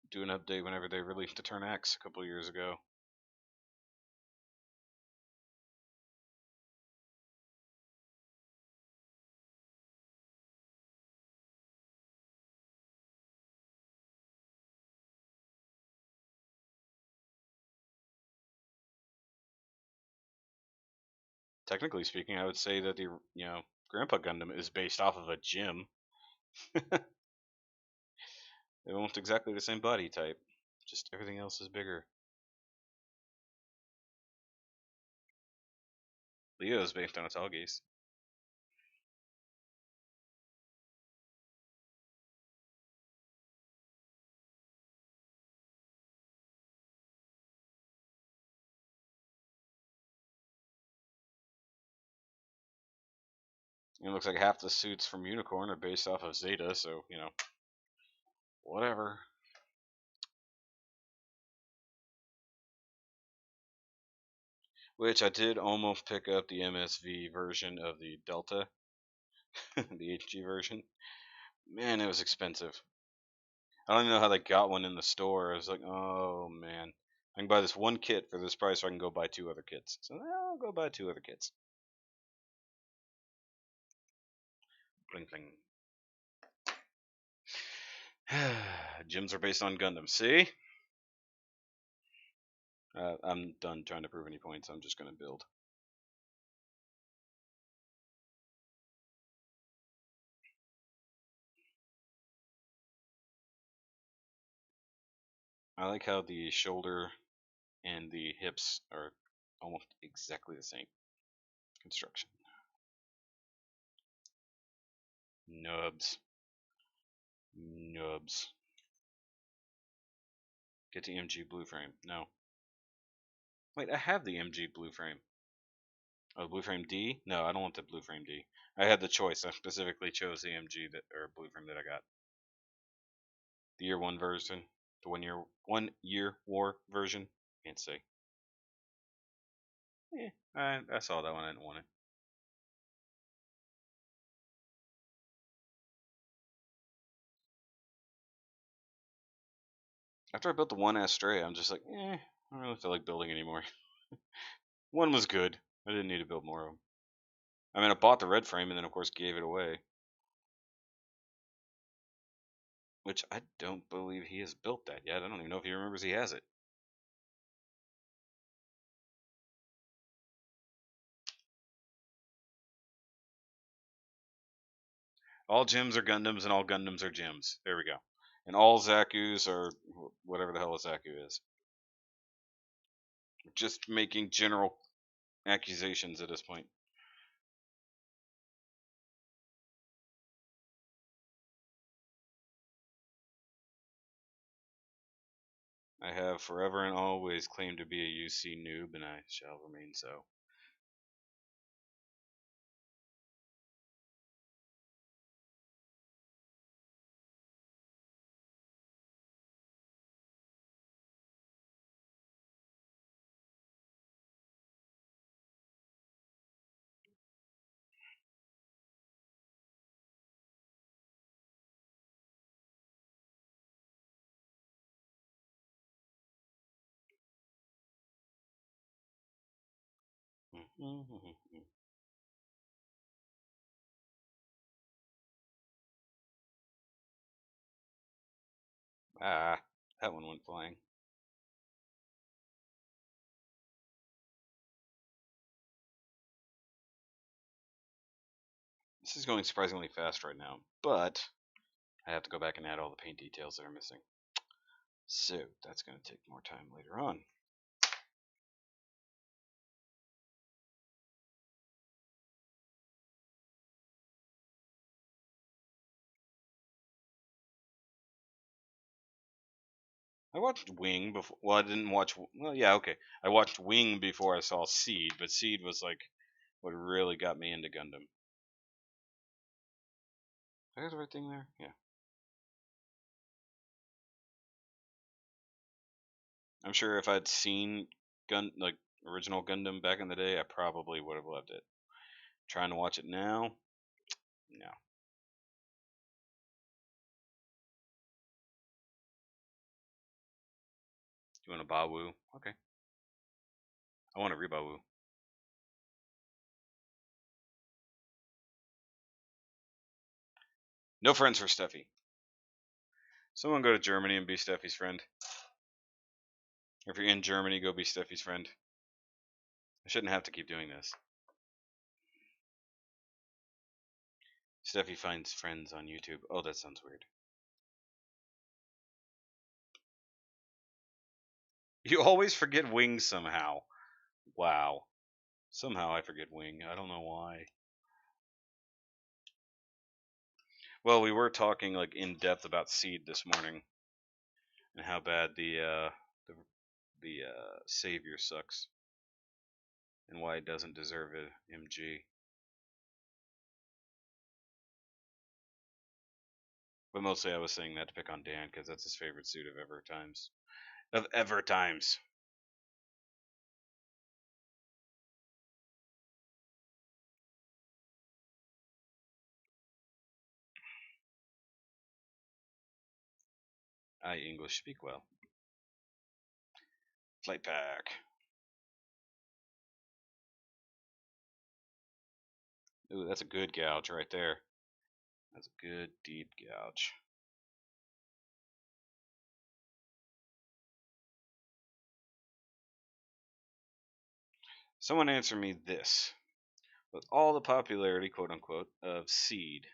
do an update whenever they released the Turn X a couple of years ago. Technically speaking, I would say that the Grandpa Gundam is based off of a gym. They're almost exactly the same body type, just everything else is bigger. Leo is based on a tall geese. It looks like half the suits from Unicorn are based off of Zeta, so, you know, whatever. Which I did almost pick up the MSV version of the Delta, the HG version. Man, it was expensive. I don't even know how they got one in the store. I was like, oh man, I can buy this one kit for this price, or I can go buy two other kits. So I'll go buy two other kits. Bling bling. Gyms are based on Gundam. See? I'm done trying to prove any points. I'm just gonna build. I like how the shoulder and the hips are almost exactly the same construction. Nubs. Nubs. Get the MG blue frame. No. Wait, I have the MG blue frame. Oh, blue frame D? No, I don't want the blue frame D. I had the choice. I specifically chose the MG that or blue frame that I got. The year one version. The 1 year war version. Can't say. Yeah, I saw that one. I didn't want it. After I built the one Astrea, I'm just like, I don't really feel like building anymore. One was good. I didn't need to build more of them. I mean, I bought the red frame and then, of course, gave it away. Which I don't believe he has built that yet. I don't even know if he remembers he has it. All Gyms are Gundams and all Gundams are Gyms. There we go. And all Zaku's are whatever the hell a Zaku is. Just making general accusations at this point. I have forever and always claimed to be a UC noob, and I shall remain so. Ah, that one went flying. This is going surprisingly fast right now, but I have to go back and add all the paint details that are missing. So that's going to take more time later on. I watched Wing before. Well, I didn't watch. Well, yeah, okay. I watched Wing before I saw Seed, but Seed was like what really got me into Gundam. I got the right thing there. Yeah. I'm sure if I'd seen like original Gundam back in the day, I probably would have loved it. Trying to watch it now, no. You want a Bawu? Okay. I want a Rebawu. No friends for Steffi. Someone go to Germany and be Steffi's friend. If you're in Germany, go be Steffi's friend. I shouldn't have to keep doing this. Steffi finds friends on YouTube. Oh, that sounds weird. You always forget Wing somehow. Wow. Somehow I forget Wing. I don't know why. Well, we were talking like in depth about Seed this morning and how bad the Savior sucks and why it doesn't deserve a MG. But mostly I was saying that to pick on Dan because that's his favorite suit of ever times. Of ever times. I English speak well. Flight pack. Ooh, that's a good gouge right there. That's a good deep gouge. Someone answer me this. With all the popularity, quote unquote, of Seed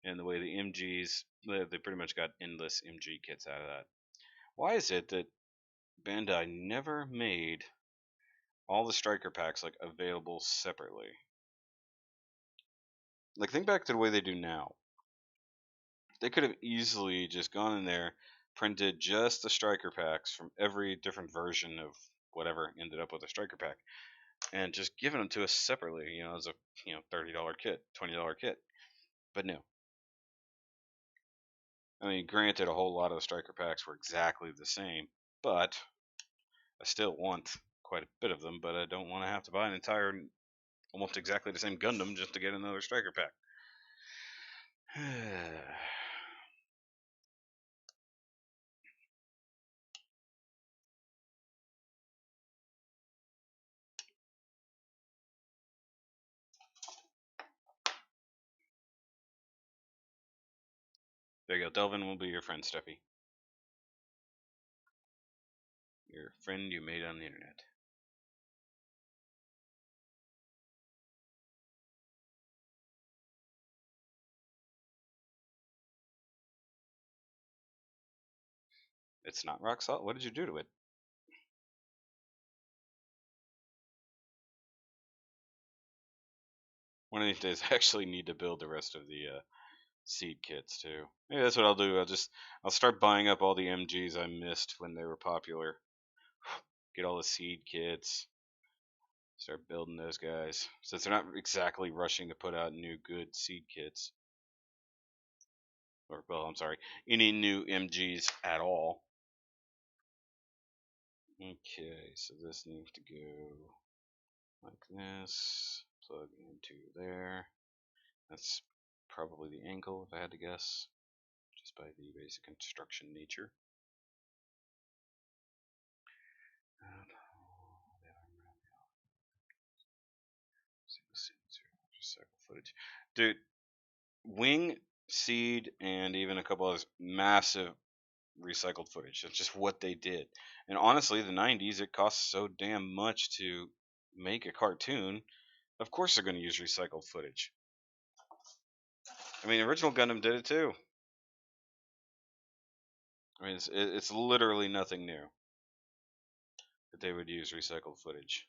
and the way the MGs, they pretty much got endless MG kits out of that. Why is it that Bandai never made all the striker packs like available separately? Like think back to the way they do now. They could have easily just gone in there, printed just the striker packs from every different version of whatever ended up with a striker pack, and just given them to us separately, as a $30 kit, $20 kit. But no. I mean, granted, a whole lot of the striker packs were exactly the same, but I still want quite a bit of them. But I don't want to have to buy an entire, almost exactly the same Gundam just to get another striker pack. There you go. Delvin will be your friend, Steffi. Your friend you made on the internet. It's not rock salt. What did you do to it? One of these days, I actually need to build the rest of the seed kits too. Maybe that's what I'll do. I'll start buying up all the MGs I missed when they were popular. Get all the seed kits. Start building those guys since they're not exactly rushing to put out new good seed kits. Or well, I'm sorry, any new MGs at all. Okay, so this needs to go like this. Plug into there. That's probably the ankle if I had to guess, just by the basic construction nature. Footage. Dude, Wing, Seed, and even a couple others, massive recycled footage. That's just what they did. And honestly, the 90s, it cost so damn much to make a cartoon. Of course they're going to use recycled footage. I mean, original Gundam did it too. I mean, it's literally nothing new that they would use recycled footage.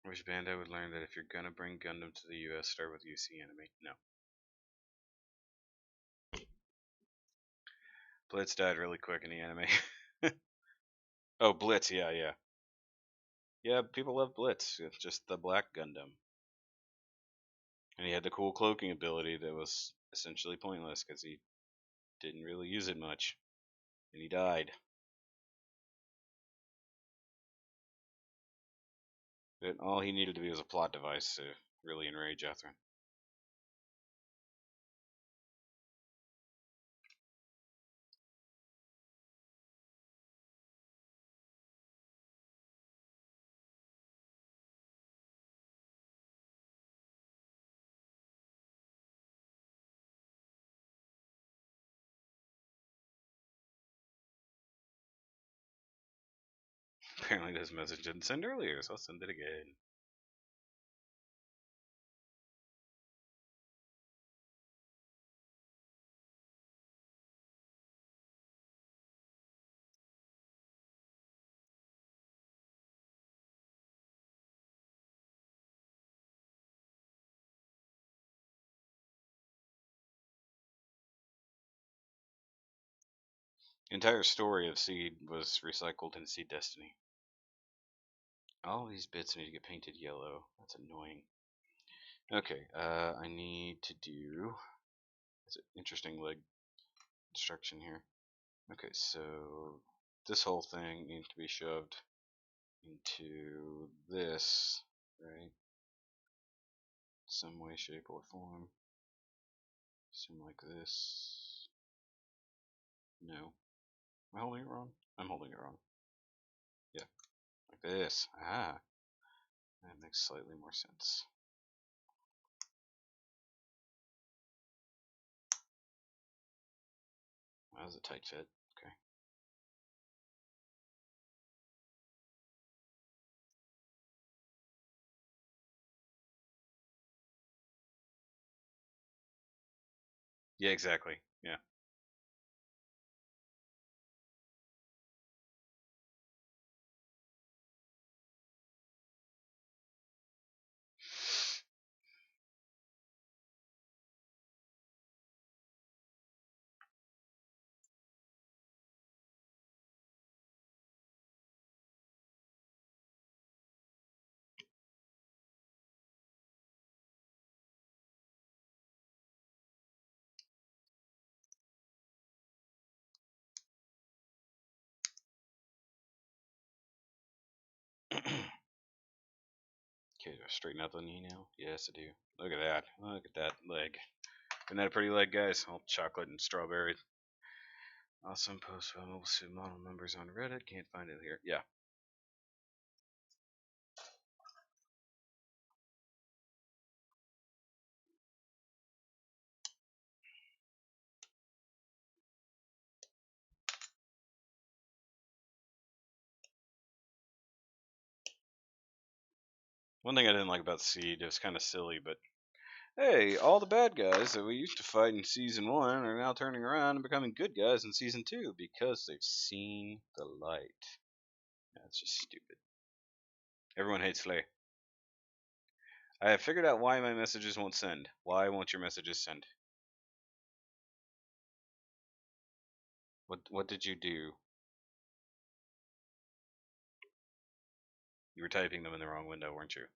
I wish Bandai would learn that if you're gonna bring Gundam to the US, start with UC Anime. No. Blitz died really quick in the anime. Oh, Blitz, yeah, yeah. Yeah, people love Blitz. It's just the black Gundam. And he had the cool cloaking ability that was essentially pointless because he didn't really use it much. And he died. But all he needed to be was a plot device to really enrage Ethrin. Apparently this message didn't send earlier, so I'll send it again. The entire story of Seed was recycled in Seed Destiny. All these bits need to get painted yellow. That's annoying. Okay, I need to do. It's an interesting leg instruction here. Okay, so this whole thing needs to be shoved into this, right? Some way, shape, or form. Something like this. No. Am I holding it wrong? I'm holding it wrong. Yeah, like this. Ah, that makes slightly more sense. That was a tight fit. Okay. Yeah, exactly. Yeah. Okay, do I straighten out the knee now? Yes, I do. Look at that. Look at that leg. Isn't that a pretty leg, guys? All chocolate and strawberry. Awesome post about mobile suit model numbers on Reddit. Can't find it here. Yeah. One thing I didn't like about Seed, it was kind of silly, but hey, all the bad guys that we used to fight in season 1 are now turning around and becoming good guys in season 2 because they've seen the light. That's just stupid. Everyone hates Slay. I have figured out why my messages won't send. Why won't your messages send? What did you do? You were typing them in the wrong window, weren't you?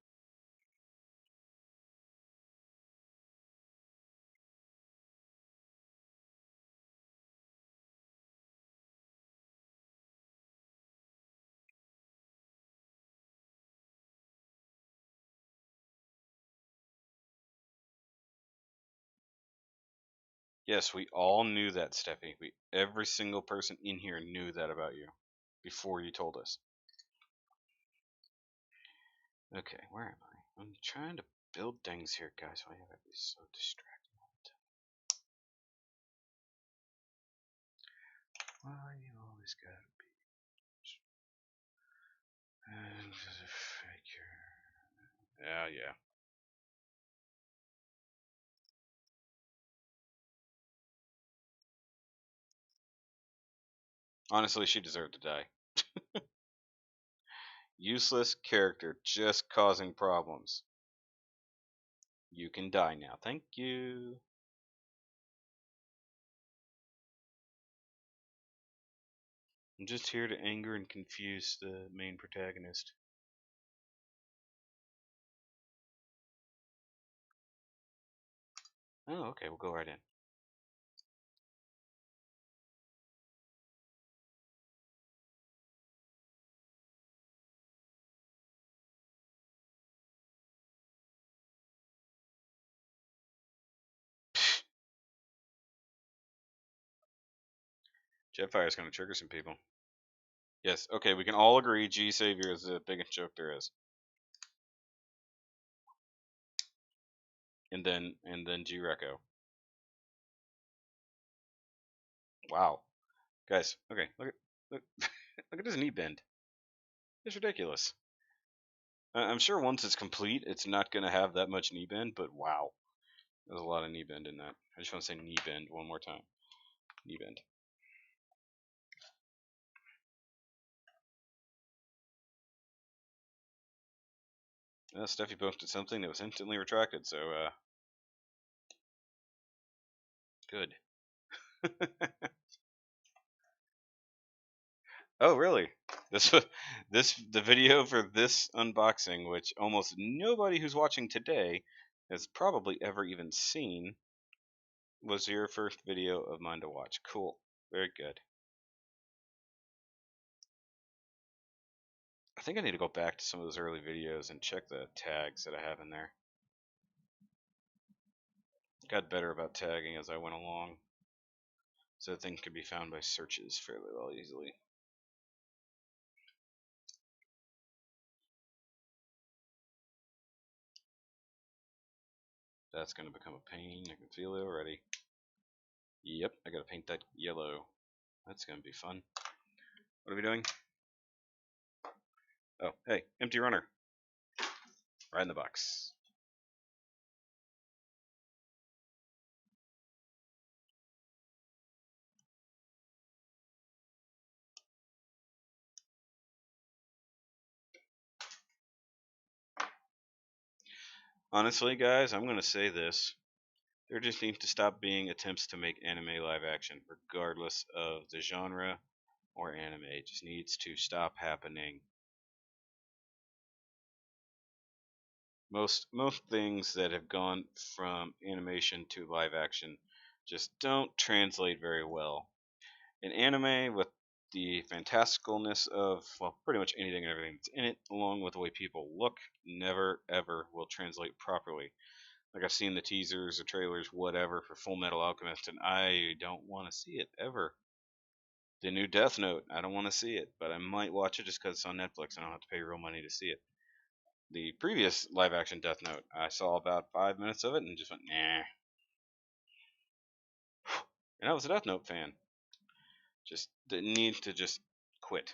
Yes, we all knew that, Steffi. Every single person in here knew that about you before you told us. Okay, where am I? I'm trying to build things here, guys. Why have I been so distracted all the time? Why you always gotta be and just a figure? Yeah, yeah. Honestly, she deserved to die. Useless character, just causing problems. You can die now. Thank you. I'm just here to anger and confuse the main protagonist. Oh, okay, we'll go right in. Jetfire is going to trigger some people. Yes, okay, we can all agree G Savior is the biggest joke there is. And then G Reco. Wow. Guys, okay, look at look, look at his knee bend. It's ridiculous. I'm sure once it's complete, it's not going to have that much knee bend, but wow. There's a lot of knee bend in that. I just want to say knee bend one more time. Knee bend. Steffi posted something that was instantly retracted, so good. Oh, really? This the video for this unboxing, which almost nobody who's watching today has probably ever even seen, was your first video of mine to watch. Cool. Very good. I think I need to go back to some of those early videos and check the tags that I have in there. Got better about tagging as I went along, so things could be found by searches fairly well easily. That's going to become a pain. I can feel it already. Yep, I got to paint that yellow. That's going to be fun. What are we doing? Oh, hey, empty runner. Right in the box. Honestly, guys, I'm going to say this. There just needs to stop being attempts to make anime live action, regardless of the genre or anime. It just needs to stop happening. Most things that have gone from animation to live action just don't translate very well. In anime, with the fantasticalness of, well, pretty much anything and everything that's in it, along with the way people look, never ever will translate properly. Like, I've seen the teasers or trailers, whatever, for Full Metal Alchemist, and I don't want to see it ever. The new Death Note, I don't want to see it, but I might watch it just because it's on Netflix and I don't have to pay real money to see it. The previous live action Death Note, I saw about 5 minutes of it and just went, nah. And I was a Death Note fan. Just, it needs to just quit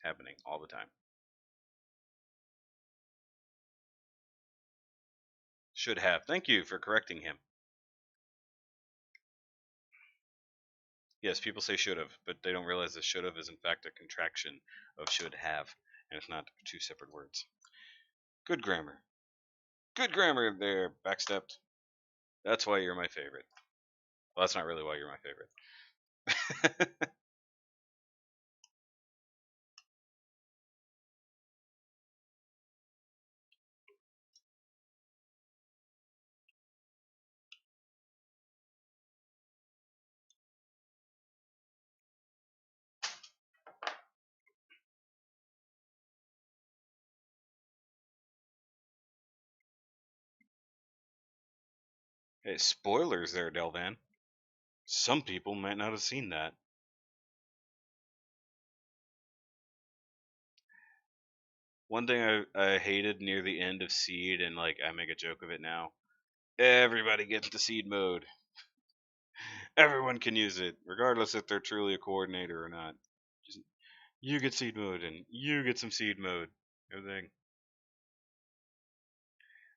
happening all the time. Should have. Thank you for correcting him. Yes, people say should have, but they don't realize that should have is in fact a contraction of should have, and it's not two separate words. Good grammar. Good grammar there, backstepped. That's why you're my favorite. Well, that's not really why you're my favorite. Hey, spoilers there, Delvan. Some people might not have seen that. One thing I hated near the end of Seed, and like I make a joke of it now. Everybody gets the Seed mode. Everyone can use it, regardless if they're truly a coordinator or not. Just, you get Seed mode, and you get some Seed mode. Everything.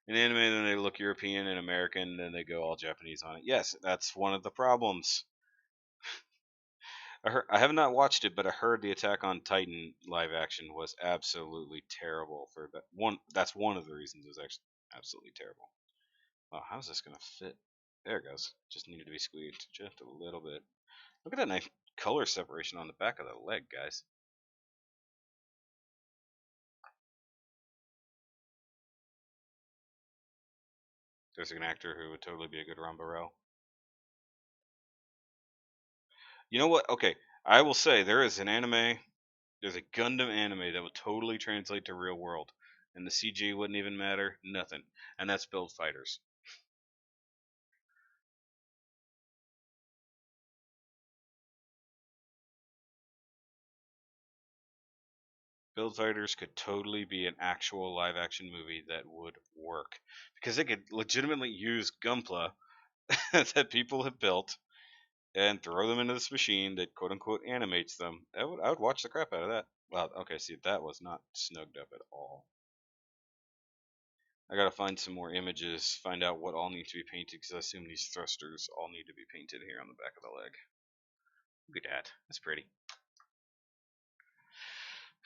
In anime, then they look European and American, then they go all Japanese on it. Yes, that's one of the problems. I have not watched it, but I heard the Attack on Titan live action was absolutely terrible. For that one, that's one of the reasons it was actually absolutely terrible. Oh, how's this gonna fit? There it goes. Just needed to be squeezed just a little bit. Look at that nice color separation on the back of the leg, guys. There's an actor who would totally be a good Rambarel. You know what? Okay, I will say there is an anime. There's a Gundam anime that would totally translate to real world, and the CG wouldn't even matter. Nothing. And that's Build Fighters. Build Fighters could totally be an actual live action movie that would work because they could legitimately use Gunpla that people have built and throw them into this machine that quote unquote animates them. I would watch the crap out of that. Wow, okay, see, that was not snugged up at all. I gotta find some more images, find out what all need to be painted, because I assume these thrusters all need to be painted here on the back of the leg. Look at that. That's pretty.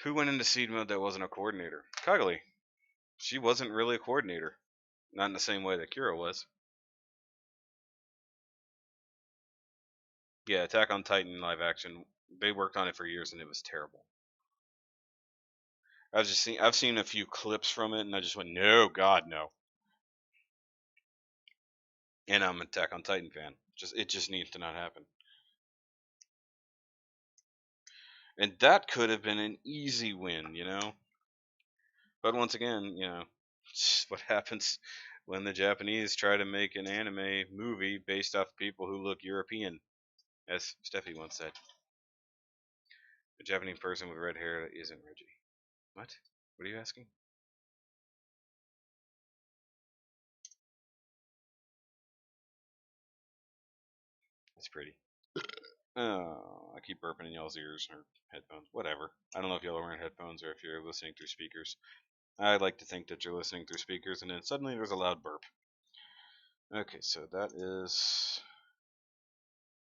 Who went into seed mode that wasn't a coordinator? Kagli. She wasn't really a coordinator. Not in the same way that Kira was. Yeah, Attack on Titan live action. They worked on it for years and it was terrible. I've seen a few clips from it and I just went, no, God, no. And I'm an Attack on Titan fan. It just needs to not happen. And that could have been an easy win, you know. But once again, you know, what happens when the Japanese try to make an anime movie based off people who look European, as Steffi once said. A Japanese person with red hair that isn't Reggie. What? What are you asking? It's pretty. Oh, I keep burping in y'all's ears or headphones. Whatever. I don't know if y'all are wearing headphones or if you're listening through speakers. I like to think that you're listening through speakers, and then suddenly there's a loud burp. Okay, so that is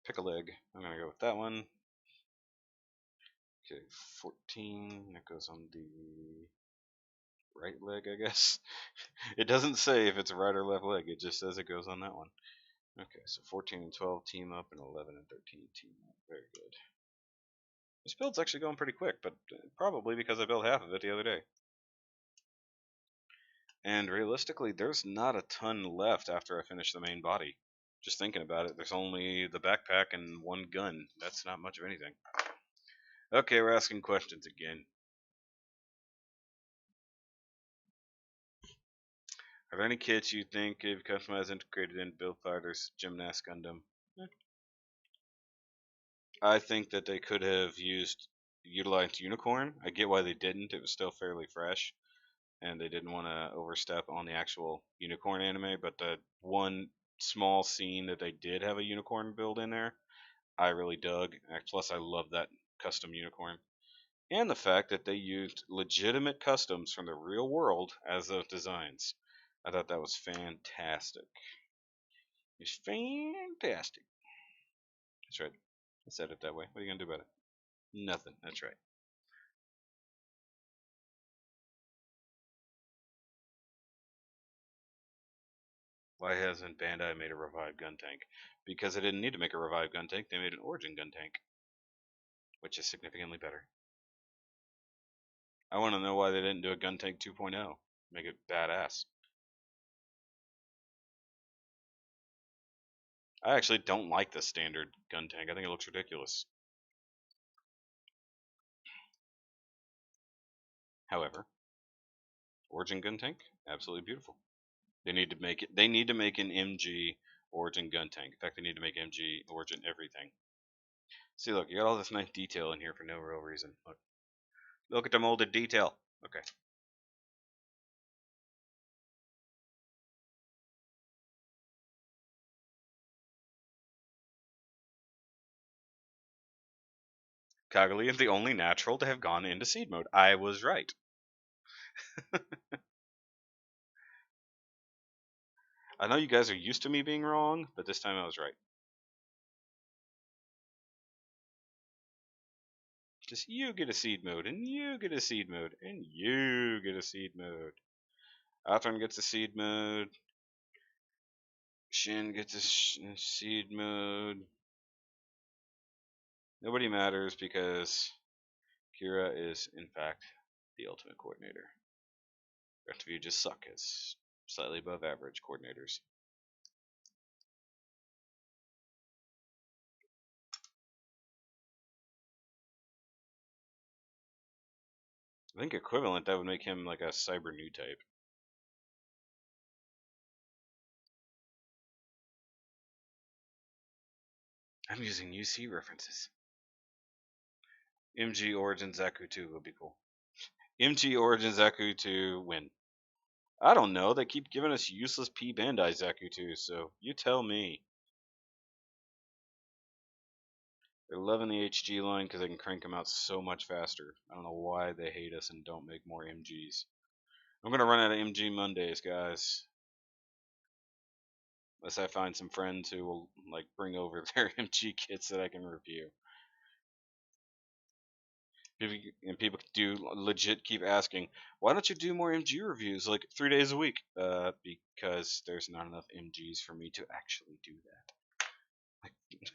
pick a leg. I'm gonna go with that one. Okay, 14. That goes on the right leg, I guess. It doesn't say if it's a right or left leg. It just says it goes on that one. Okay, so 14 and 12 team up, and 11 and 13 team up. Very good. This build's actually going pretty quick, but probably because I built half of it the other day. And realistically, there's not a ton left after I finish the main body. Just thinking about it, there's only the backpack and one gun. That's not much of anything. Okay, we're asking questions again. Are there any kits you think if customized integrated in Build Fighters Gymnast Gundam? I think that they could have utilized Unicorn. I get why they didn't. It was still fairly fresh, and they didn't want to overstep on the actual Unicorn anime. But the one small scene that they did have a Unicorn build in there, I really dug. Plus, I love that custom Unicorn. And the fact that they used legitimate customs from the real world as those designs. I thought that was fantastic. It's fantastic. That's right. I said it that way. What are you going to do about it? Nothing. That's right. Why hasn't Bandai made a revived gun tank? Because they didn't need to make a revived gun tank. They made an origin gun tank, which is significantly better. I want to know why they didn't do a gun tank 2.0. Make it badass. I actually don't like the standard gun tank. I think it looks ridiculous. However, origin gun tank, absolutely beautiful. They need to make it. They need to make an MG origin gun tank. In fact, they need to make MG origin everything. See, look, you got all this nice detail in here for no real reason. Look at the molded detail. Okay. Kagali is the only natural to have gone into seed mode. I was right. I know you guys are used to me being wrong, but this time I was right. Just you get a seed mode, and you get a seed mode, and you get a seed mode. Atron gets a seed mode. Shin gets a seed mode. Nobody matters because Kira is, in fact, the ultimate coordinator. The rest of you just suck as slightly above average coordinators. I think equivalent, that would make him like a cyber new type. I'm using UC references. MG Origin Zaku 2 would be cool. MG Origin Zaku 2 win. I don't know. They keep giving us useless P Bandai Zaku 2, so you tell me. They're loving the HG line because they can crank them out so much faster. I don't know why they hate us and don't make more MGs. I'm gonna run out of MG Mondays, guys. Unless I find some friends who will like bring over their MG kits that I can review. People do legit keep asking, why don't you do more MG reviews like 3 days a week? Because there's not enough MGs for me to actually do that.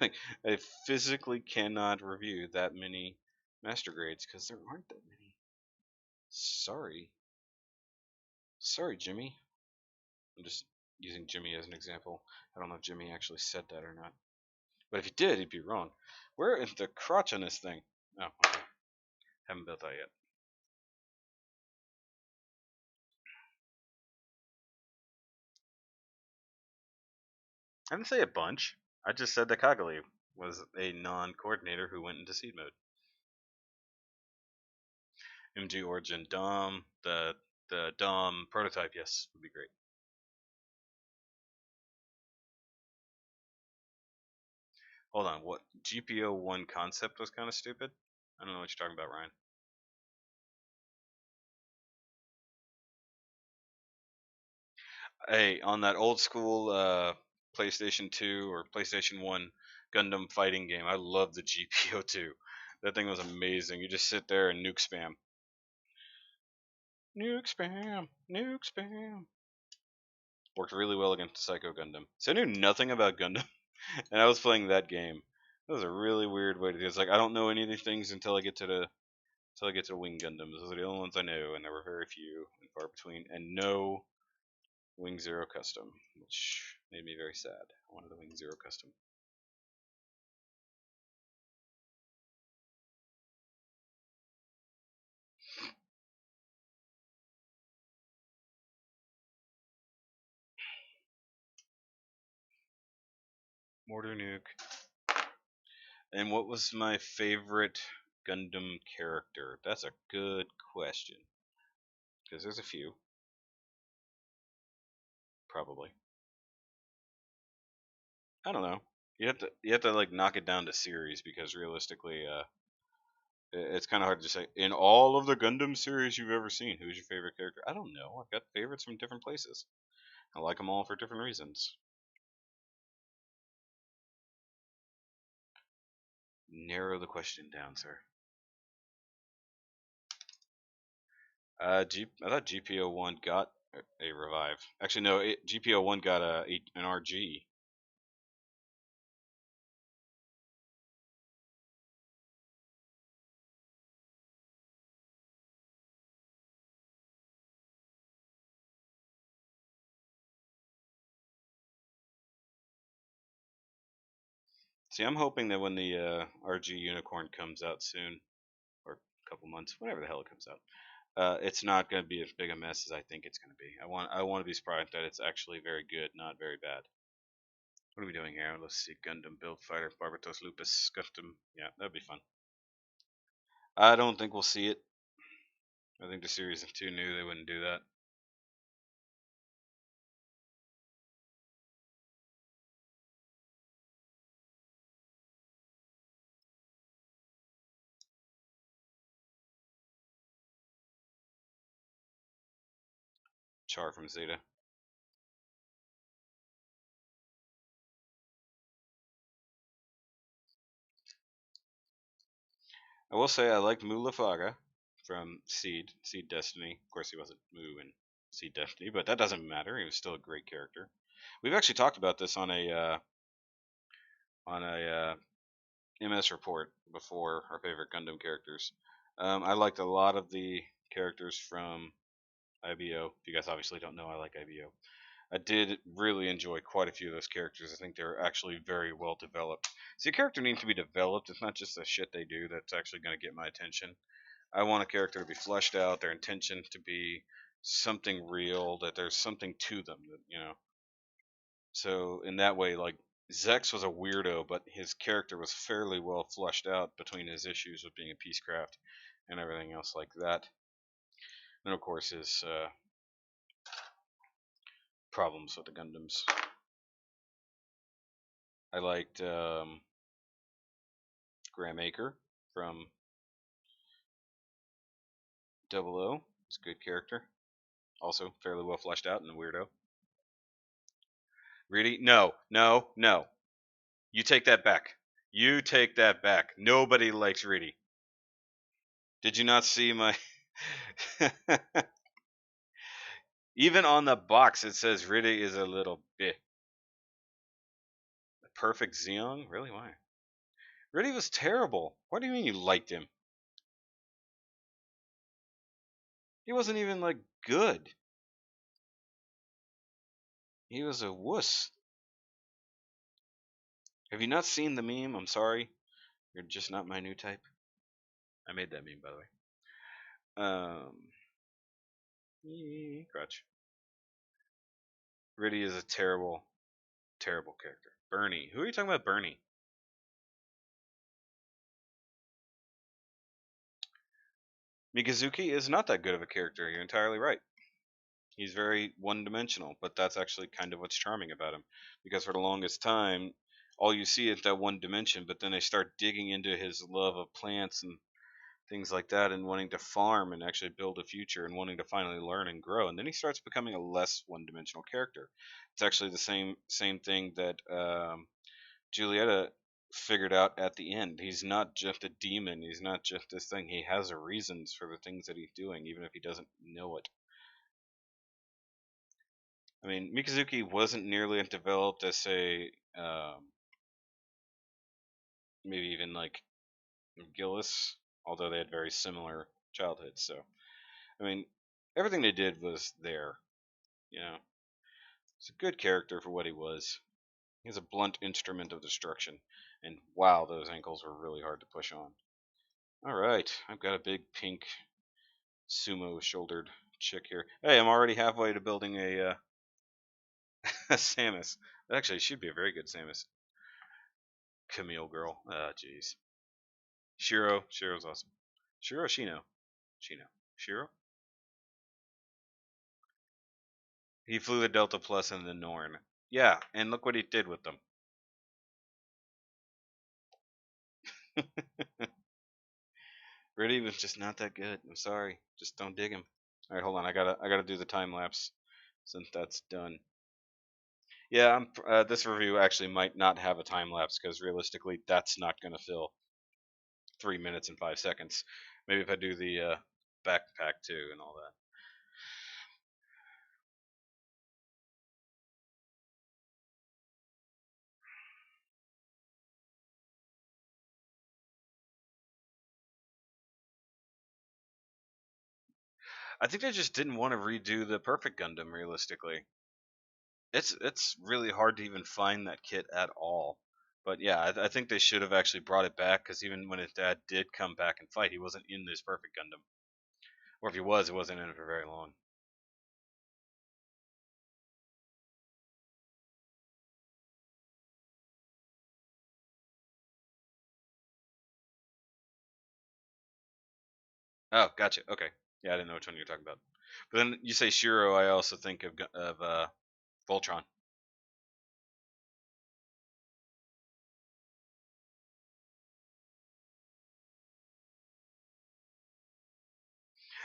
Like, I physically cannot review that many master grades because there aren't that many. Sorry. Sorry, Jimmy. I'm just using Jimmy as an example. I don't know if Jimmy actually said that or not. But if he did, he'd be wrong. Where is the crotch on this thing? Oh, okay. Haven't built that yet. I didn't say a bunch. I just said that Kagali was a non-coordinator who went into seed mode. MG Origin Dom, the Dom prototype, yes, would be great. Hold on, what GPO1 concept was kind of stupid? I don't know what you're talking about, Ryan. Hey, on that old school PlayStation 2 or PlayStation 1 Gundam fighting game, I love the GPO2. That thing was amazing. You just sit there and nuke spam. Nuke spam, nuke spam. Worked really well against Psycho Gundam. So I knew nothing about Gundam, and I was playing that game. That was a really weird way to do it. It's like I don't know any of these things until I get to the Wing Gundams. Those are the only ones I know, and there were very few and far between, and no Wing Zero Custom, which made me very sad. I wanted the Wing Zero Custom. Mortar Nuke. And what was my favorite Gundam character? That's a good question. Because there's a few, probably. I don't know. You have to like knock it down to series because realistically, it's kind of hard to say. In all of the Gundam series you've ever seen, who's your favorite character? I don't know. I've got favorites from different places. I like them all for different reasons. Narrow the question down, sir. I thought GPO1 got a revive. Actually, no. GPO1 got an RG. See, I'm hoping that when the RG Unicorn comes out soon, or a couple months, whenever the hell it comes out, it's not going to be as big a mess as I think it's going to be. I want to be surprised that it's actually very good, not very bad. What are we doing here? Let's see. Gundam Build Fighter, Barbatos Lupus, Custom. Yeah, that'd be fun. I don't think we'll see it. I think the series of two knew they wouldn't do that. Char from Zeta. I will say I liked Mulafaga from Seed Destiny. Of course, he wasn't Mu in Seed Destiny, but that doesn't matter. He was still a great character. We've actually talked about this on a MS report before, our favorite Gundam characters. I liked a lot of the characters from IBO. If you guys obviously don't know, I like IBO. I did really enjoy quite a few of those characters. I think they're actually very well developed. See, a character needs to be developed. It's not just the shit they do that's actually going to get my attention. I want a character to be fleshed out, their intention to be something real, that there's something to them, that. So in that way, like Zex was a weirdo, but his character was fairly well fleshed out between his issues with being a peacecraft and everything else like that. And of course his problems with the Gundams. I liked Graham Acre from Double O. He's a good character. Also fairly well fleshed out and a weirdo. Really? No, no, no. You take that back. You take that back. Nobody likes Reedy. Did you not see my... Even on the box it says Reedy is a little bit. Perfect Xeon? Really? Why? Reedy was terrible. What do you mean you liked him? He wasn't even, like, good. He was a wuss. Have you not seen the meme? I'm sorry. You're just not my new type. I made that meme, by the way. Crutch. Riddy is a terrible, terrible character. Bernie. Who are you talking about, Bernie? Mikazuki is not that good of a character. You're entirely right. He's very one-dimensional, but that's actually kind of what's charming about him. Because for the longest time, all you see is that one dimension, but then they start digging into his love of plants and things like that, and wanting to farm and actually build a future, and wanting to finally learn and grow. And then he starts becoming a less one-dimensional character. It's actually the same thing that Julieta figured out at the end. He's not just a demon. He's not just this thing. He has reasons for the things that he's doing, even if he doesn't know it. I mean, Mikazuki wasn't nearly as developed as, say, maybe even like Gillis, although they had very similar childhoods. So, I mean, everything they did was there. You know, he's a good character for what he was. He's a blunt instrument of destruction, and wow, those ankles were really hard to push on. All right, I've got a big pink sumo-shouldered chick here. Hey, I'm already halfway to building a a Samus. Actually, she'd be a very good Samus. Camille girl. Ah, jeez. Shiro. Shiro's awesome. Shiro, Shino. Shino. Shiro? He flew the Delta Plus and the Norn. Yeah, and look what he did with them. Riddy was just not that good. I'm sorry. Just don't dig him. All right, hold on. I gotta do the time lapse since that's done. Yeah, this review actually might not have a time lapse because realistically, that's not gonna fill 3 minutes and 5 seconds. Maybe if I do the backpack too and all that. I think they just didn't want to redo the Perfect Gundam realistically. It's really hard to even find that kit at all. But yeah, I think they should have actually brought it back because even when his dad did come back and fight, he wasn't in this Perfect Gundam, or if he was, it wasn't in it for very long. Oh, gotcha. Okay, yeah, I didn't know which one you were talking about. But then you say Shiro, I also think of Voltron.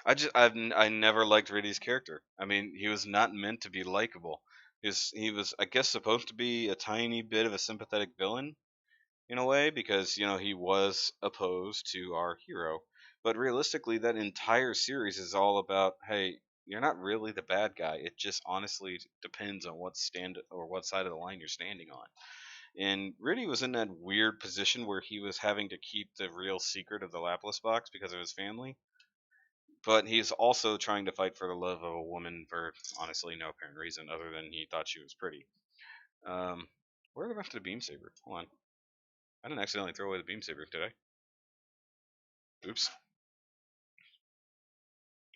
I never liked Riddy's character. I mean, he was not meant to be likable. He was I guess supposed to be a tiny bit of a sympathetic villain in a way because he was opposed to our hero. But realistically, that entire series is all about, hey, you're not really the bad guy. It just honestly depends on what side of the line you're standing on. And Riddy was in that weird position where he was having to keep the real secret of the Lapis box because of his family, but he's also trying to fight for the love of a woman for honestly no apparent reason other than he thought she was pretty. Um, where are the rest of the beam saber? Hold on, I didn't accidentally throw away the beam saber, did I? Oops.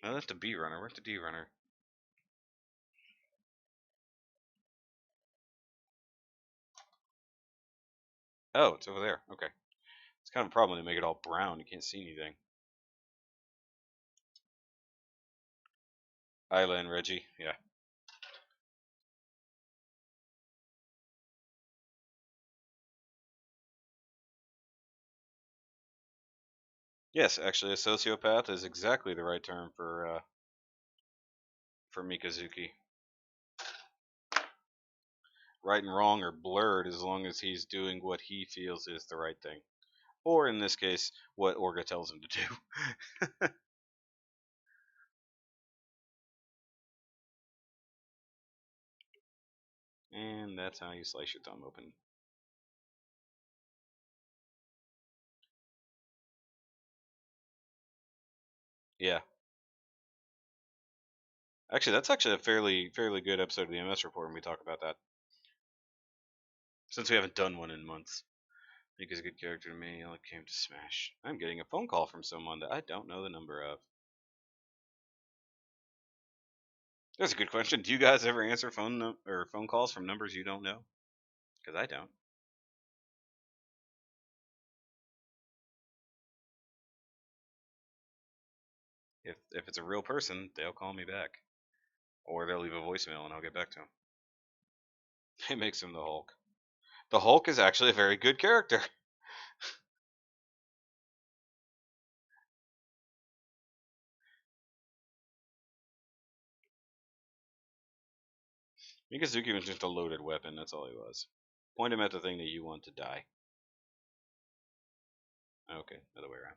No, that's the B runner. Where's the D runner? Oh, it's over there. Okay. It's kind of a problem to make it all brown. You can't see anything. Isla and Reggie. Yeah. Yes, actually, a sociopath is exactly the right term for Mikazuki. Right and wrong are blurred as long as he's doing what he feels is the right thing, or in this case, what Orga tells him to do. And that's how you slice your thumb open. Yeah, actually, that's actually a fairly good episode of the MS Report when we talk about that. Since we haven't done one in months. Because a good character to me only came to Smash. I'm getting a phone call from someone that I don't know the number of. That's a good question. Do you guys ever answer or phone calls from numbers you don't know? Because I don't. If it's a real person, they'll call me back, or they'll leave a voicemail and I'll get back to them. It makes him the Hulk. The Hulk is actually a very good character. Mikazuki was just a loaded weapon. That's all he was. Point him at the thing that you want to die. Okay, other way around.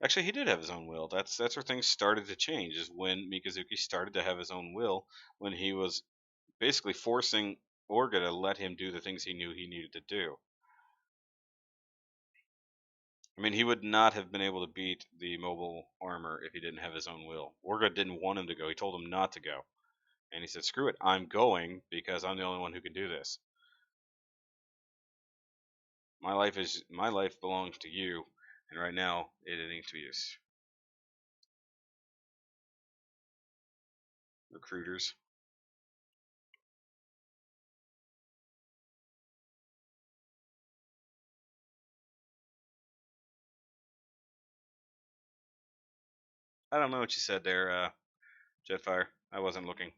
Actually, he did have his own will. That's where things started to change. Is when Mikazuki started to have his own will. When he was basically forcing Orga to let him do the things he knew he needed to do. I mean, he would not have been able to beat the mobile armor if he didn't have his own will. Orga didn't want him to go. He told him not to go, and he said, "Screw it, I'm going because I'm the only one who can do this. My life belongs to you, and right now it ain't to use." Recruiters. I don't know what you said there, Jetfire. I wasn't looking.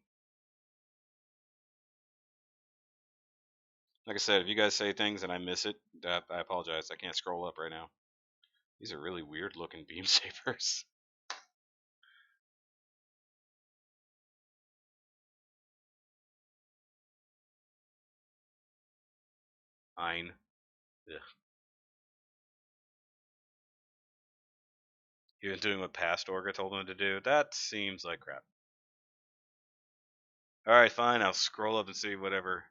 Like I said, if you guys say things and I miss it, I apologize. I can't scroll up right now. These are really weird looking beam sabers. Ein. Ugh. He was doing what past Orga told him to do. That seems like crap. Alright, fine. I'll scroll up and see whatever.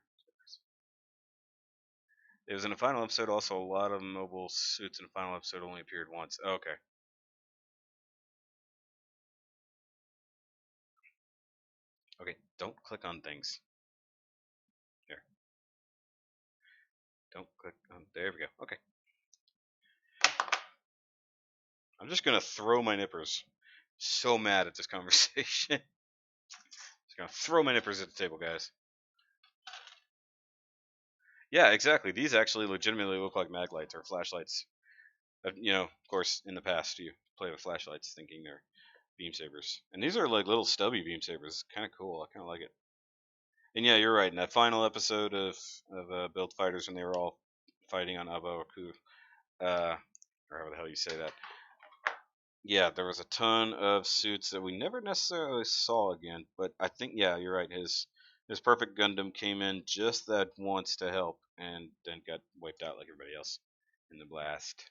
It was in the final episode. Also, a lot of mobile suits in the final episode only appeared once. Okay. Okay. Don't click on things. There. Don't click on. There we go. Okay. I'm just gonna throw my nippers. So mad at this conversation. Just gonna throw my nippers at the table, guys. Yeah, exactly. These actually legitimately look like mag lights or flashlights. Of course, in the past you play with flashlights thinking they're beam sabers, and these are like little stubby beam sabers. Kind of cool. I kind of like it. And yeah, you're right. In that final episode of Build Fighters, when they were all fighting on Abaoku, or however the hell you say that, yeah, there was a ton of suits that we never necessarily saw again. But I think, yeah, you're right. His perfect Gundam came in just that once to help, and then got wiped out like everybody else in the blast.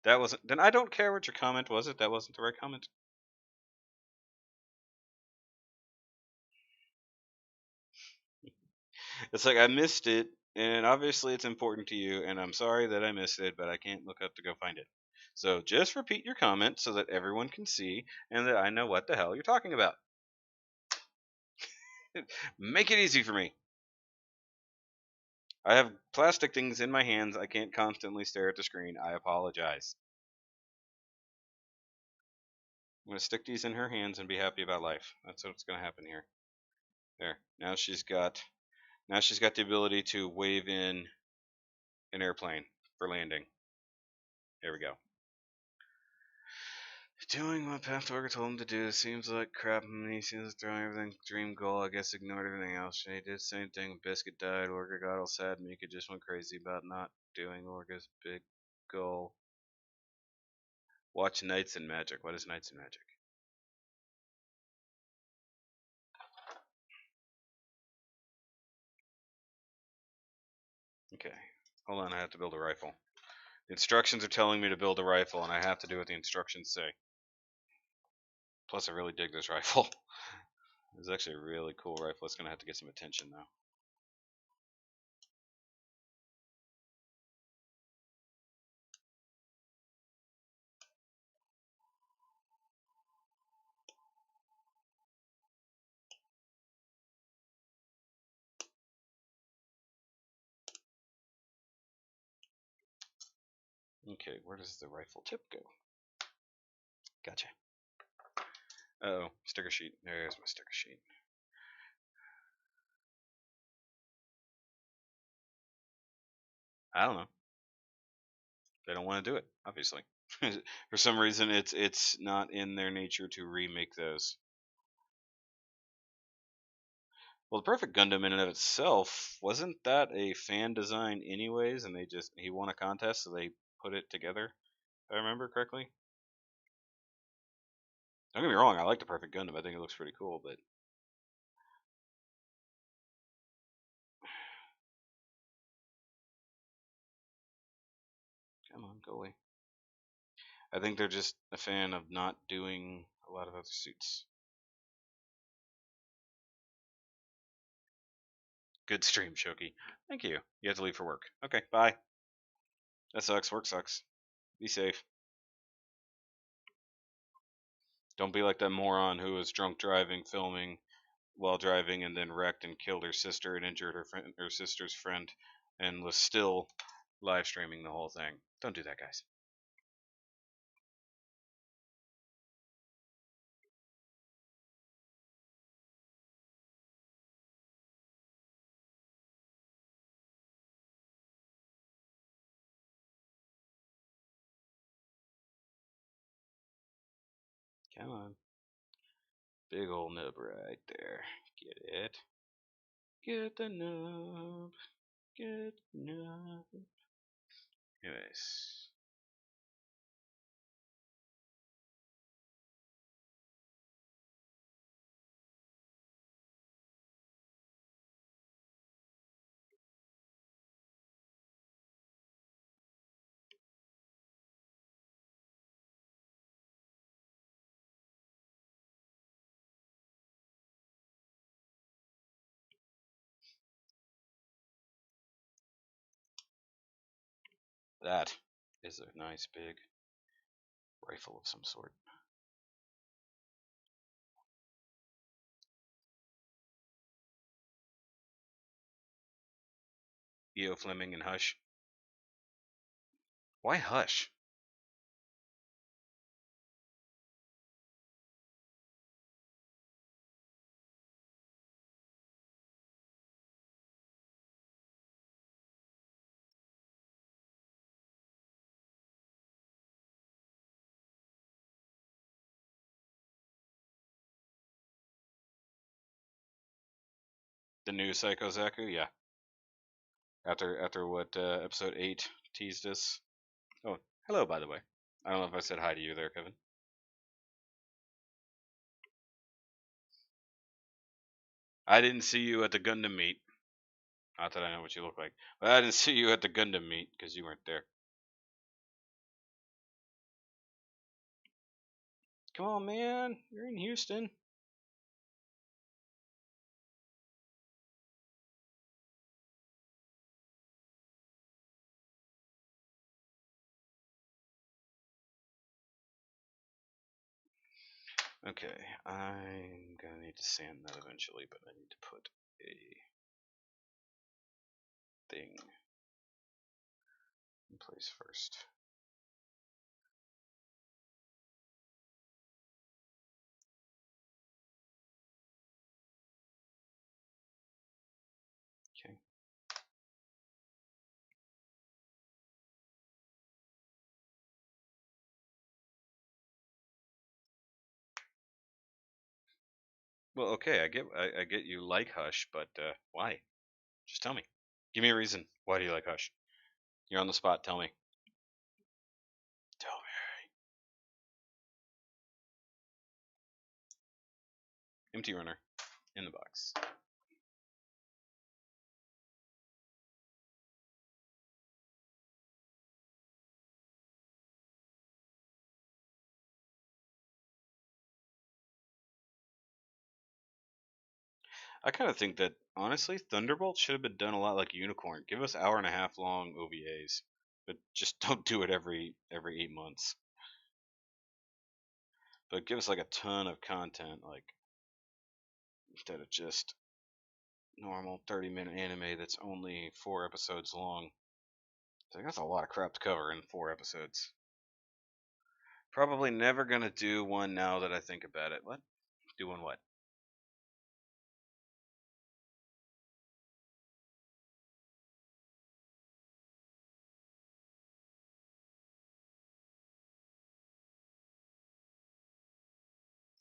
That wasn't. Then I don't care what your comment was. It that wasn't the right comment. It's like I missed it, and obviously it's important to you, and I'm sorry that I missed it, but I can't look up to go find it. So just repeat your comment so that everyone can see and that I know what the hell you're talking about. Make it easy for me. I have plastic things in my hands. I can't constantly stare at the screen. I apologize. I'm gonna stick these in her hands and be happy about life. That's what's gonna happen here. There. Now she's got the ability to wave in an airplane for landing. There we go. Doing what Pathworker told him to do seems like crap, and he seems throwing everything dream goal. I guess ignored everything else. He did the same thing. Biscuit died. Orca got all sad. Mika just went crazy about not doing Orca's big goal. Watch Knights and Magic. What is Knights and Magic? Okay. Hold on, I have to build a rifle. The instructions are telling me to build a rifle, and I have to do what the instructions say. Plus, I really dig this rifle. It's actually a really cool rifle. It's going to have to get some attention, though. Okay, where does the rifle tip go? Gotcha. Uh oh, sticker sheet. There's my sticker sheet. I don't know. They don't want to do it, obviously. For some reason, it's not in their nature to remake those. Well, the Perfect Gundam in and of itself wasn't that a fan design anyways, and he won a contest, so they put it together. If I remember correctly. Don't get me wrong, I like the Perfect Gundam. I think it looks pretty cool, but come on, go away. I think they're just a fan of not doing a lot of other suits. Good stream, Shoki. Thank you. You have to leave for work. Okay, bye. That sucks. Work sucks. Be safe. Don't be like that moron who was drunk driving, filming while driving, and then wrecked and killed her sister and injured her sister's friend, and was still live streaming the whole thing. Don't do that, guys. Come on. Big old nub right there. Get it? Get the nub. Get the nub. Anyways. That is a nice big rifle of some sort. E.O. Fleming and Hush. Why Hush? The new Psycho Zaku? Yeah. After what episode 8 teased us. Oh, hello, by the way. I don't know if I said hi to you there, Kevin. I didn't see you at the Gundam meet. Not that I know what you look like. But I didn't see you at the Gundam meet because you weren't there. Come on, man. You're in Houston. Okay, I'm gonna need to sand that eventually, but I need to put a thing in place first. Okay. Well, okay, I get you like Hush, but why? Just tell me. Give me a reason. Why do you like Hush? You're on the spot. Tell me. Tell me. Empty runner in the box. I kind of think that honestly, Thunderbolt should have been done a lot like Unicorn. Give us hour and a half long OVAs, but just don't do it every 8 months. But give us like a ton of content, like instead of just normal 30-minute anime that's only 4 episodes long. I think that's a lot of crap to cover in 4 episodes. Probably never gonna do one now that I think about it. What? Doing what?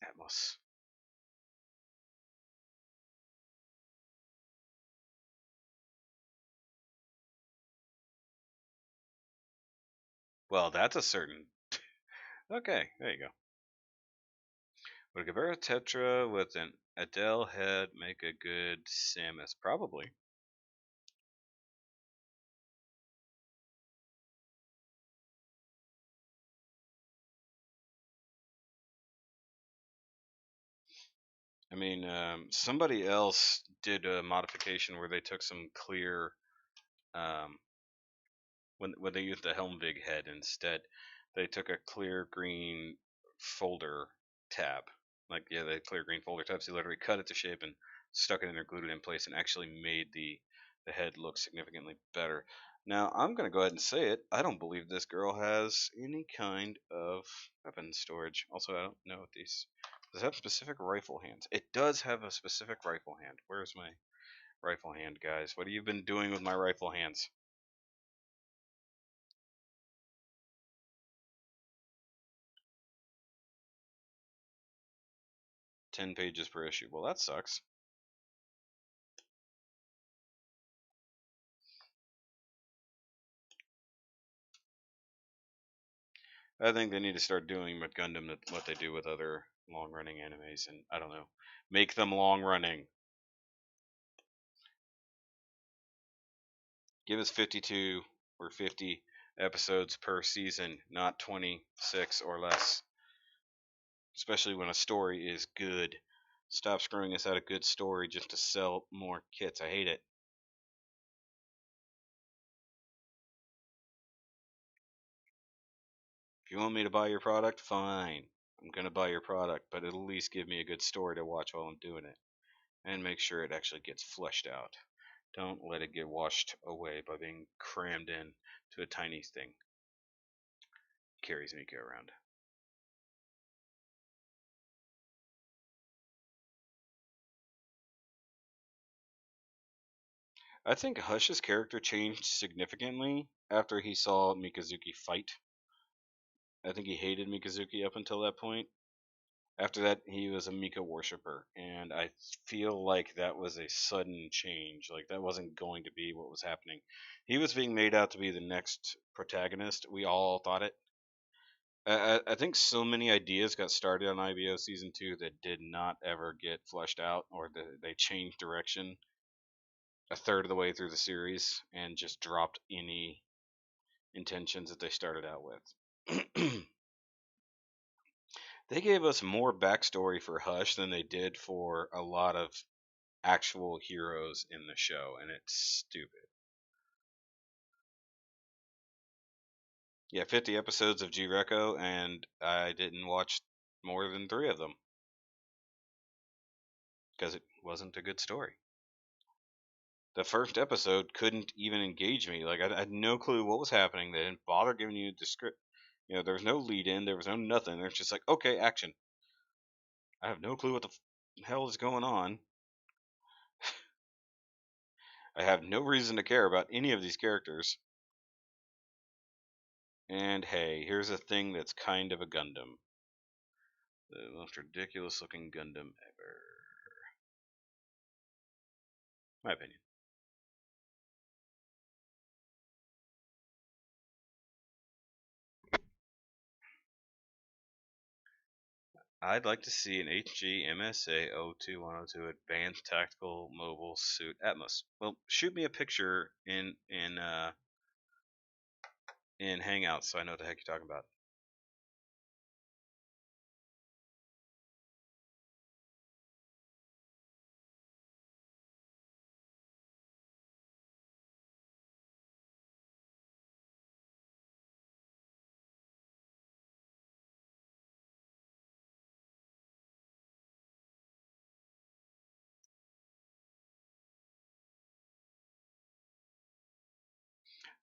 Atmos. Well, that's a certain. Okay, there you go. Would a Gerbera Tetra with an Adele head make a good Samus? Probably. I mean, somebody else did a modification where they took some clear um, when they used the Helmvig head instead, they took a clear green folder tab. Like yeah, the clear green folder tabs. They literally cut it to shape and stuck it in there, glued it in place, and actually made the head look significantly better. Now I'm gonna go ahead and say it. I don't believe this girl has any kind of weapon storage. Also, I don't know what these. Does it have specific rifle hands? It does have a specific rifle hand. Where's my rifle hand, guys? What have you been doing with my rifle hands? 10 pages per issue. Well, that sucks. I think they need to start doing with Gundam what they do with other long running animes, and I don't know, make them long running. Give us 52 or 50 episodes per season, not 26 or less. Especially when a story is good. Stop screwing us out a good story just to sell more kits. I hate it. If you want me to buy your product, fine. I'm gonna buy your product, but at least give me a good story to watch while I'm doing it. And make sure it actually gets fleshed out. Don't let it get washed away by being crammed in to a tiny thing. Carries Mika around. I think Hush's character changed significantly after he saw Mikazuki fight. I think he hated Mikazuki up until that point. After that, he was a Mika worshiper, and I feel like that was a sudden change. Like that wasn't going to be what was happening. He was being made out to be the next protagonist. We all thought it. I think so many ideas got started on IBO season 2 that did not ever get fleshed out, or they changed direction a third of the way through the series and just dropped any intentions that they started out with. They gave us more backstory for Hush than they did for a lot of actual heroes in the show, and it's stupid. Yeah, 50 episodes of G Reco, and I didn't watch more than 3 of them because it wasn't a good story. The first episode couldn't even engage me. Like I had no clue what was happening. They didn't bother giving you the script. You know, there was no lead in. There was no nothing. There's just like, okay, action. I have no clue what the hell is going on. I have no reason to care about any of these characters. And hey, here's a thing that's kind of a Gundam. The most ridiculous looking Gundam ever. My opinion. I'd like to see an HG MSA 02102 Advanced Tactical Mobile Suit Atmos. Well, shoot me a picture in Hangouts so I know what the heck you're talking about.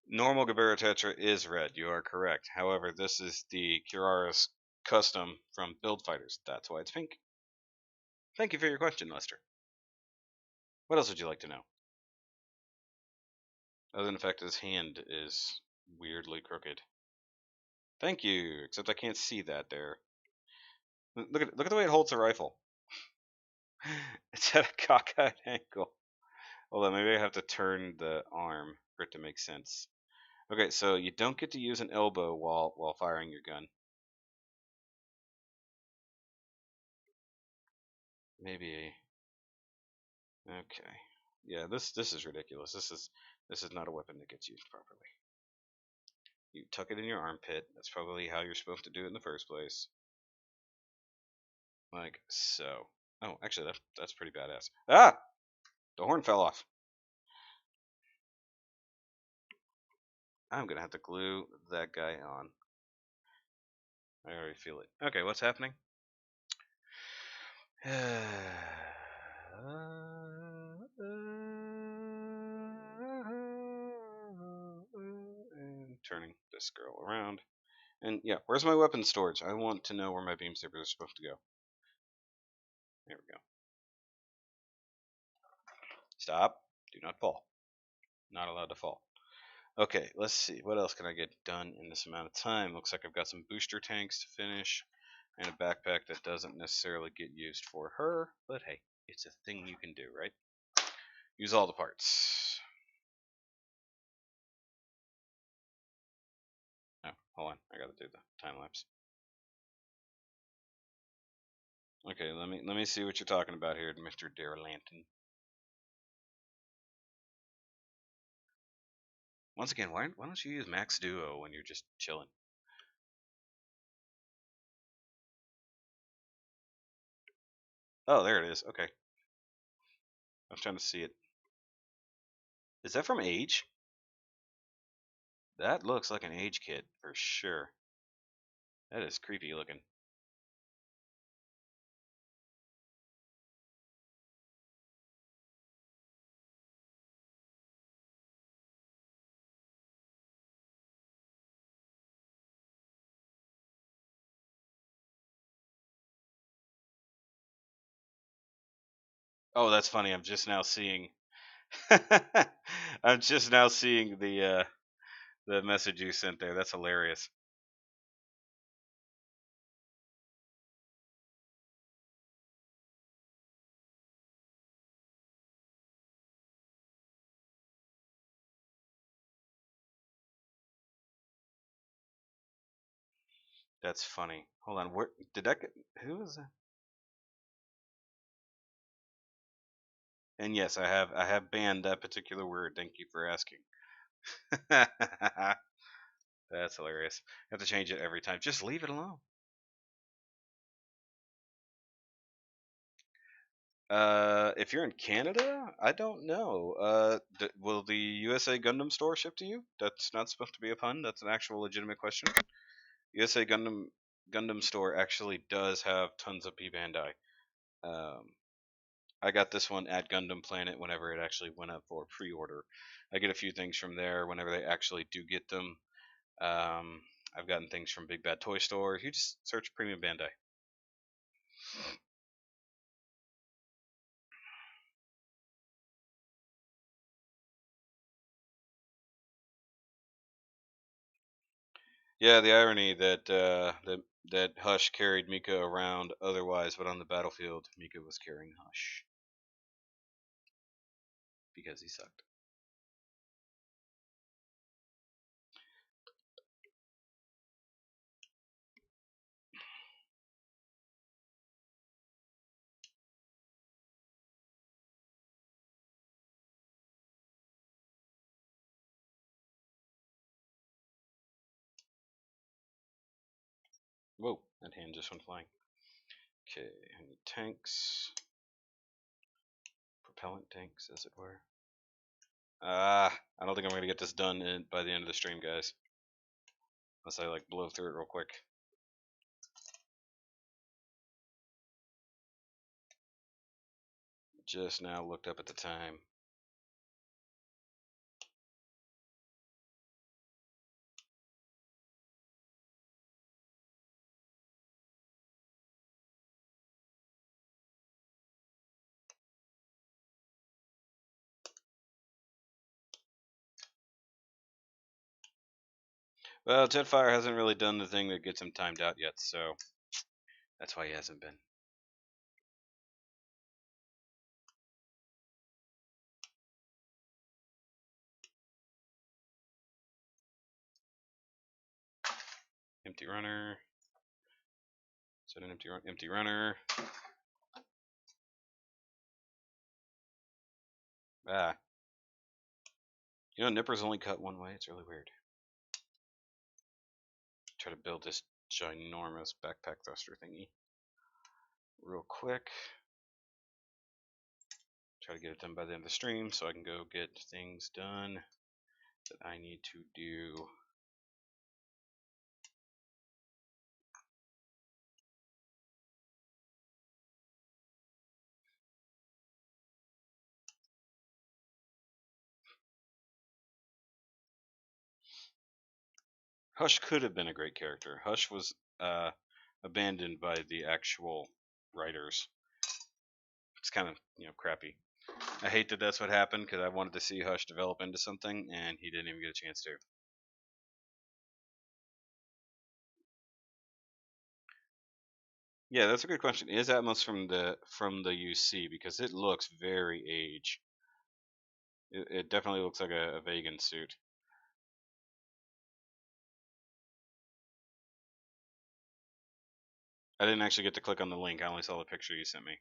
Normal Gerbera Tetra is red. You are correct. However, this is the Kirara's custom from Build Fighters. That's why it's pink. Thank you for your question, Lester. What else would you like to know? Other than the fact that his hand is weirdly crooked. Thank you. Except I can't see that there. Look at the way it holds the rifle. It's at a cockeyed angle. Hold on, maybe I have to turn the arm for it to make sense. Okay, so you don't get to use an elbow while firing your gun. Maybe. Okay. Yeah, this is ridiculous. This is not a weapon that gets used properly. You tuck it in your armpit. That's probably how you're supposed to do it in the first place. Like so. Oh, actually, that's pretty badass. Ah! The horn fell off. I'm gonna have to glue that guy on. I already feel it. Okay, what's happening? And turning this girl around. And yeah, where's my weapon storage? I want to know where my beam sabers are supposed to go. There we go. Stop. Do not fall. Not allowed to fall. Okay, let's see. What else can I get done in this amount of time? Looks like I've got some booster tanks to finish and a backpack that doesn't necessarily get used for her, but hey, it's a thing you can do, right? Use all the parts. Oh, hold on. I gotta do the time lapse. Okay, let me see what you're talking about here, Mr. Daralantin. Once again, why don't you use Max Duo when you're just chilling? Oh, there it is. Okay. I was trying to see it. Is that from Age? That looks like an Age kit for sure. That is creepy looking. Oh, that's funny. I'm just now seeing. I'm just now seeing the message you sent there. That's hilarious. That's funny. Hold on. Where did that get? Who is that? And yes, I have banned that particular word. Thank you for asking. That's hilarious. I have to change it every time. Just leave it alone. If you're in Canada, I don't know. Will the USA Gundam store ship to you? That's not supposed to be a pun. That's an actual legitimate question. USA Gundam store actually does have tons of P Bandai. Um, I got this one at Gundam Planet whenever it actually went up for pre-order. I get a few things from there whenever they actually do get them. Um, I've gotten things from Big Bad Toy Store. You just search Premium Bandai. Yeah, the irony that Hush carried Mika around otherwise, but on the battlefield, Mika was carrying Hush. because he sucked. Whoa, that hand just went flying. Okay, I need tanks. Propellant tanks, as it were. I don't think I'm going to get this done by the end of the stream, guys. Unless I, like, blow through it real quick. Just now looked up at the time. Well, Jetfire hasn't really done the thing that gets him timed out yet, so that's why he hasn't been. Empty runner. Set an empty runner. Ah. You know, nippers only cut one way. It's really weird. Try to build this ginormous backpack thruster thingy real quick. Try to get it done by the end of the stream so I can go get things done that I need to do. Hush could have been a great character. Hush was abandoned by the actual writers. It's kind of, crappy. I hate that that's what happened because I wanted to see Hush develop into something and he didn't even get a chance to. Yeah, that's a good question. Is Atmos from the UC, because it looks very age. It definitely looks like a vegan suit. I didn't actually get to click on the link. I only saw the picture you sent me.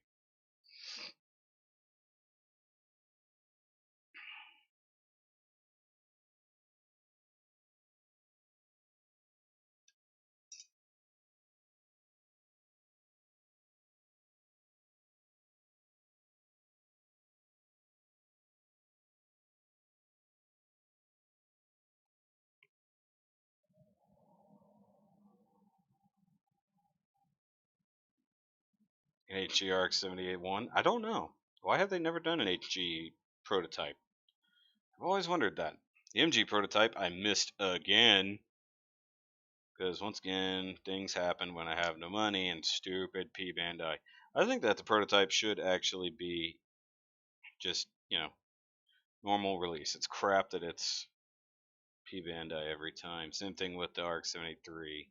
An HG 78-1? I don't know. Why have they never done an HG prototype? I've always wondered that. The MG prototype I missed again. Because once again, things happen when I have no money and stupid P Bandai. I think that the prototype should actually be just, normal release. It's crap that it's P Bandai every time. Same thing with the ARC 783.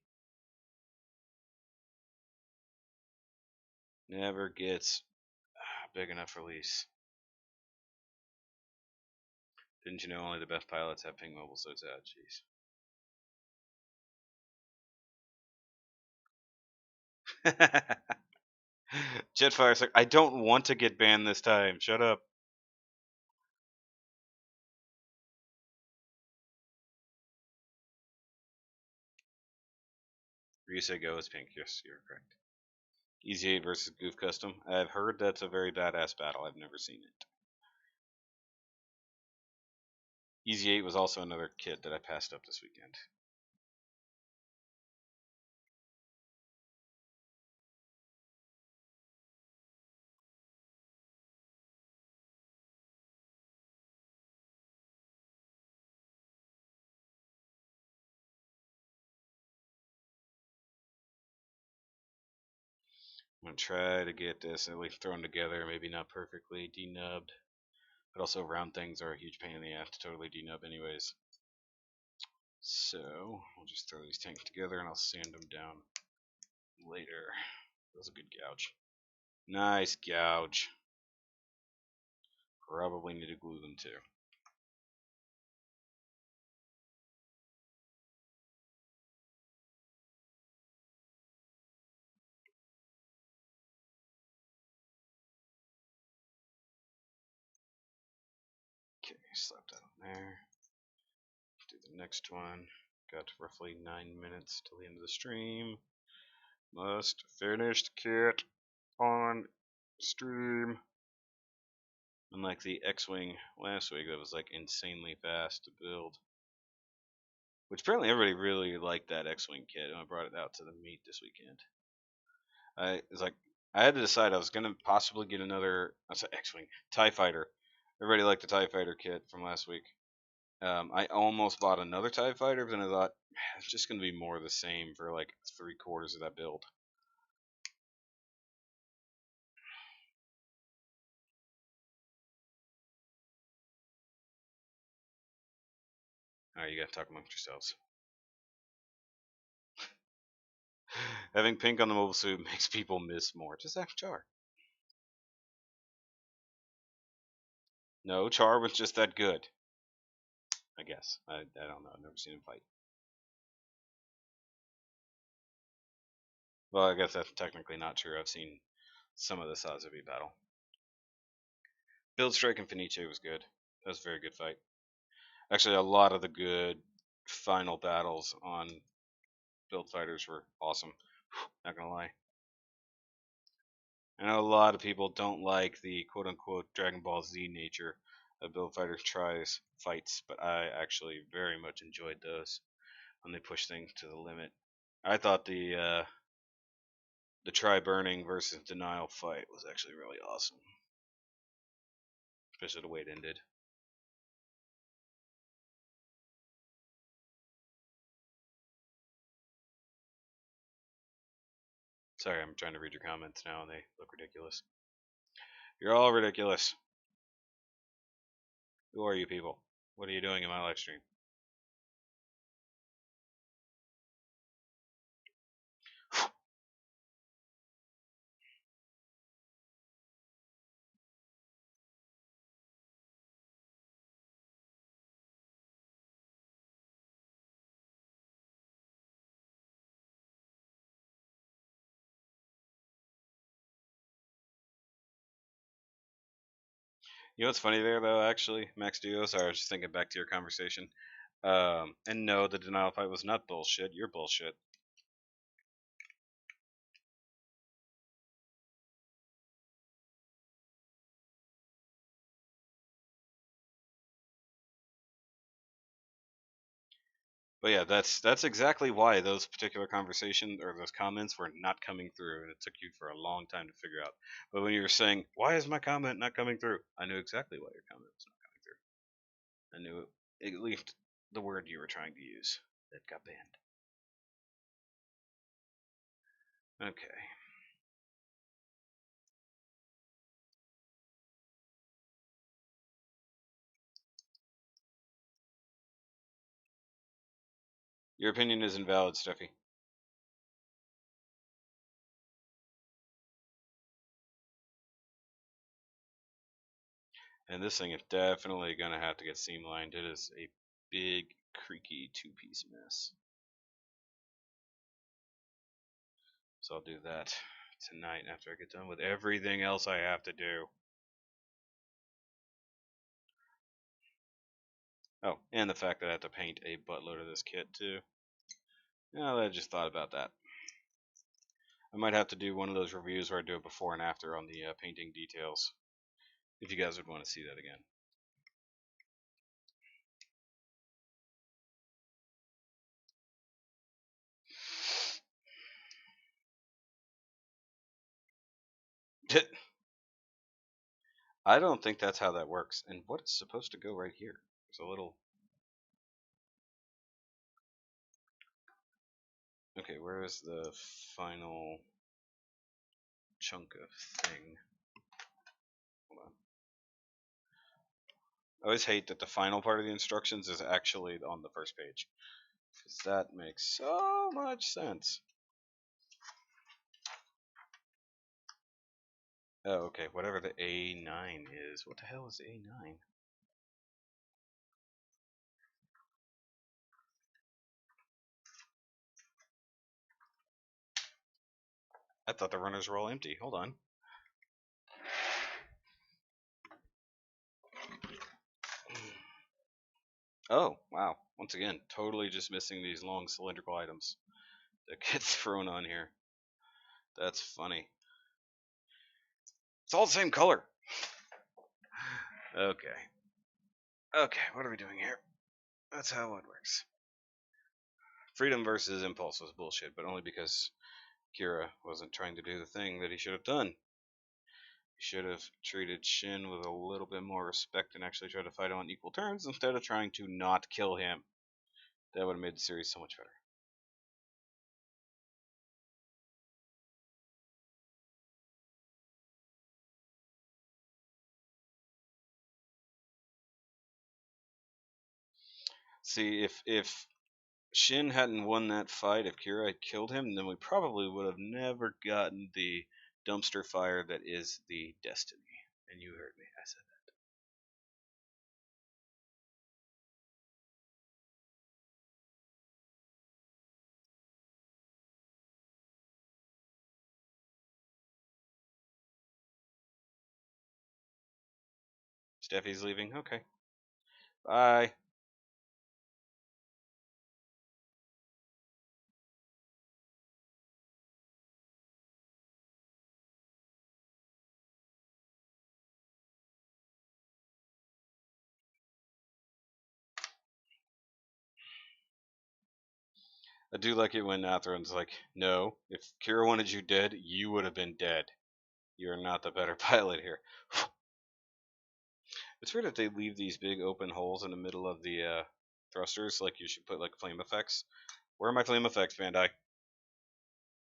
Never gets big enough release. Didn't you know only the best pilots have ping mobile, so it's out? Jeez. Jetfire's like, I don't want to get banned this time. Shut up. Ryusei Go is pink. Yes, you're correct. Easy 8 versus Goof Custom. I've heard that's a very badass battle. I've never seen it. Easy 8 was also another kit that I passed up this weekend. I'm going to try to get this at least thrown together, maybe not perfectly denubbed, but also round things are a huge pain in the ass to totally denub anyways. So, I'll just throw these tanks together and I'll sand them down later. That was a good gouge. Nice gouge. Probably need to glue them too. Okay, slap that on there. Do the next one. Got roughly 9 minutes till the end of the stream. Must finish the kit on stream. Unlike the X-Wing last week, that was like insanely fast to build. Which apparently everybody really liked that X-Wing kit, and I brought it out to the meet this weekend. I had to decide I was gonna possibly get another. I said X-Wing Tie Fighter. Everybody liked the Tie Fighter kit from last week. I almost bought another Tie Fighter, but then I thought it's just gonna be more of the same for like 3/4 of that build. All right, you gotta talk amongst yourselves. Having pink on the mobile suit makes people miss more. Just ask Char. No, Char was just that good. I guess. I don't know. I've never seen him fight. Well, I guess that's technically not true. I've seen some of the Sazabi battle. Build Strike and Finiche was good. That was a very good fight. Actually, a lot of the good final battles on Build Fighters were awesome. Not gonna lie. I know a lot of people don't like the quote unquote Dragon Ball Z nature of Build Fighters tries fights, but I actually very much enjoyed those when they push things to the limit. I thought the Try Burning versus Denial fight was actually really awesome, especially the way it ended. Sorry, I'm trying to read your comments now and they look ridiculous. You're all ridiculous. Who are you people? What are you doing in my live stream? You know what's funny there though, actually, Max Duos? I was just thinking back to your conversation. And no, the denial fight was not bullshit. You're bullshit. But yeah, that's exactly why those particular conversations or those comments were not coming through, and it took you for a long time to figure out. But when you were saying, "Why is my comment not coming through?" I knew exactly why your comment was not coming through. I knew at least the word you were trying to use that got banned. Okay. Your opinion is invalid, Steffi. And this thing is definitely gonna have to get seam lined. It is a big, creaky two-piece mess. So I'll do that tonight after I get done with everything else I have to do. Oh, and the fact that I have to paint a buttload of this kit too. Yeah, I just thought about that. I might have to do one of those reviews where I do it before and after on the painting details. If you guys would want to see that again. I don't think that's how that works. And what is supposed to go right here? There's a little. Okay, where is the final chunk of thing? Hold on. I always hate that the final part of the instructions is actually on the first page. Because that makes so much sense. Oh, okay. Whatever the A9 is. What the hell is A9? I thought the runners were all empty. Hold on. Oh, wow. Once again, totally just missing these long cylindrical items that get thrown on here. That's funny. It's all the same color. Okay. Okay, what are we doing here? That's how it works. Freedom versus impulse was bullshit, but only because Kira wasn't trying to do the thing that he should have done. He should have treated Shin with a little bit more respect and actually tried to fight him on equal terms instead of trying to not kill him. That would have made the series so much better. See, if Shin hadn't won that fight, if Kira had killed him, then we probably would have never gotten the dumpster fire that is the destiny. And you heard me. I said that. Steffi's leaving. Okay. Bye. I do like it when Atheron's like, no, if Kira wanted you dead, you would have been dead. You're not the better pilot here. It's weird that they leave these big open holes in the middle of the thrusters. Like you should put like flame effects. Where are my flame effects, Bandai?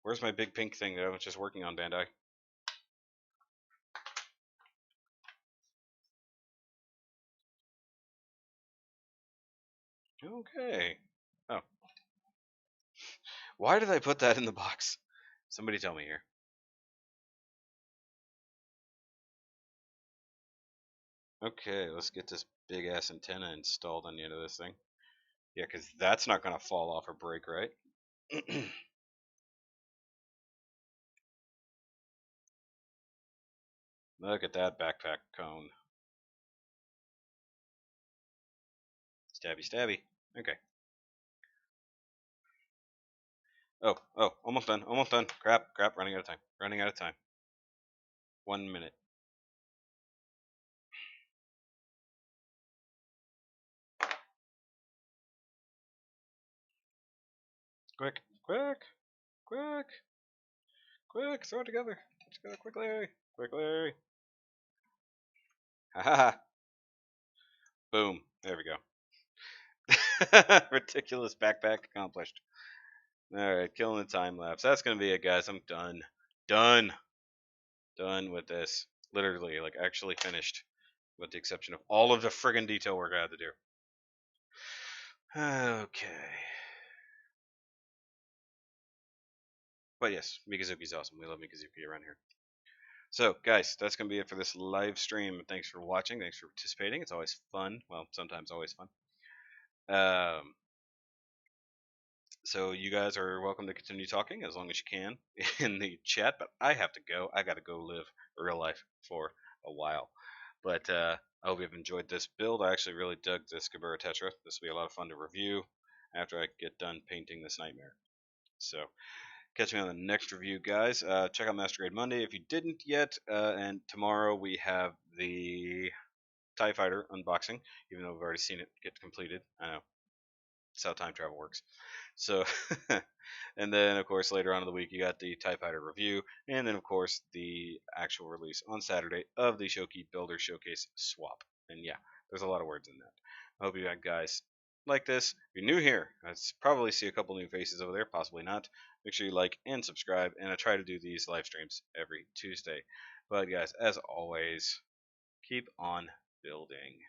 Where's my big pink thing that I was just working on, Bandai? Okay. Oh, why did I put that in the box? Somebody tell me here. Okay, let's get this big ass antenna installed on the end of this thing. Yeah, because that's not gonna fall off or break, right? Look at that backpack cone. Stabby, stabby. Okay. Oh, oh, almost done, almost done. Crap, crap, running out of time. Running out of time. 1 minute. Quick, quick, quick, quick, throw it together. Together quickly, quickly. Ha ha ha. Boom. There we go. Ridiculous backpack accomplished. Alright, killing the time lapse. That's gonna be it, guys. I'm done. Done. Done with this. Literally, like, actually finished. With the exception of all of the friggin' detail work I had to do. Okay. But yes, Mikazuki's awesome. We love Mikazuki around here. So, guys, that's going to be it for this live stream. Thanks for watching. Thanks for participating. It's always fun. Well, sometimes always fun. Um, so, you guys are welcome to continue talking as long as you can in the chat. But I have to go. I got to go live real life for a while. But I hope you've enjoyed this build. I actually really dug this Gerbera Tetra. This will be a lot of fun to review after I get done painting this nightmare. So, catch me on the next review, guys. Check out Master Grade Monday if you didn't yet. And tomorrow we have the TIE Fighter unboxing, even though we've already seen it get completed. I know. That's how time travel works. So, and then, of course, later on in the week, you got the TIE Fighter review. And then, of course, the actual release on Saturday of the Shoki Builder Showcase swap. And yeah, there's a lot of words in that. I hope you guys like this. If you're new here, I probably see a couple new faces over there, possibly not. Make sure you like and subscribe, and I try to do these live streams every Tuesday. But guys, as always, keep on building.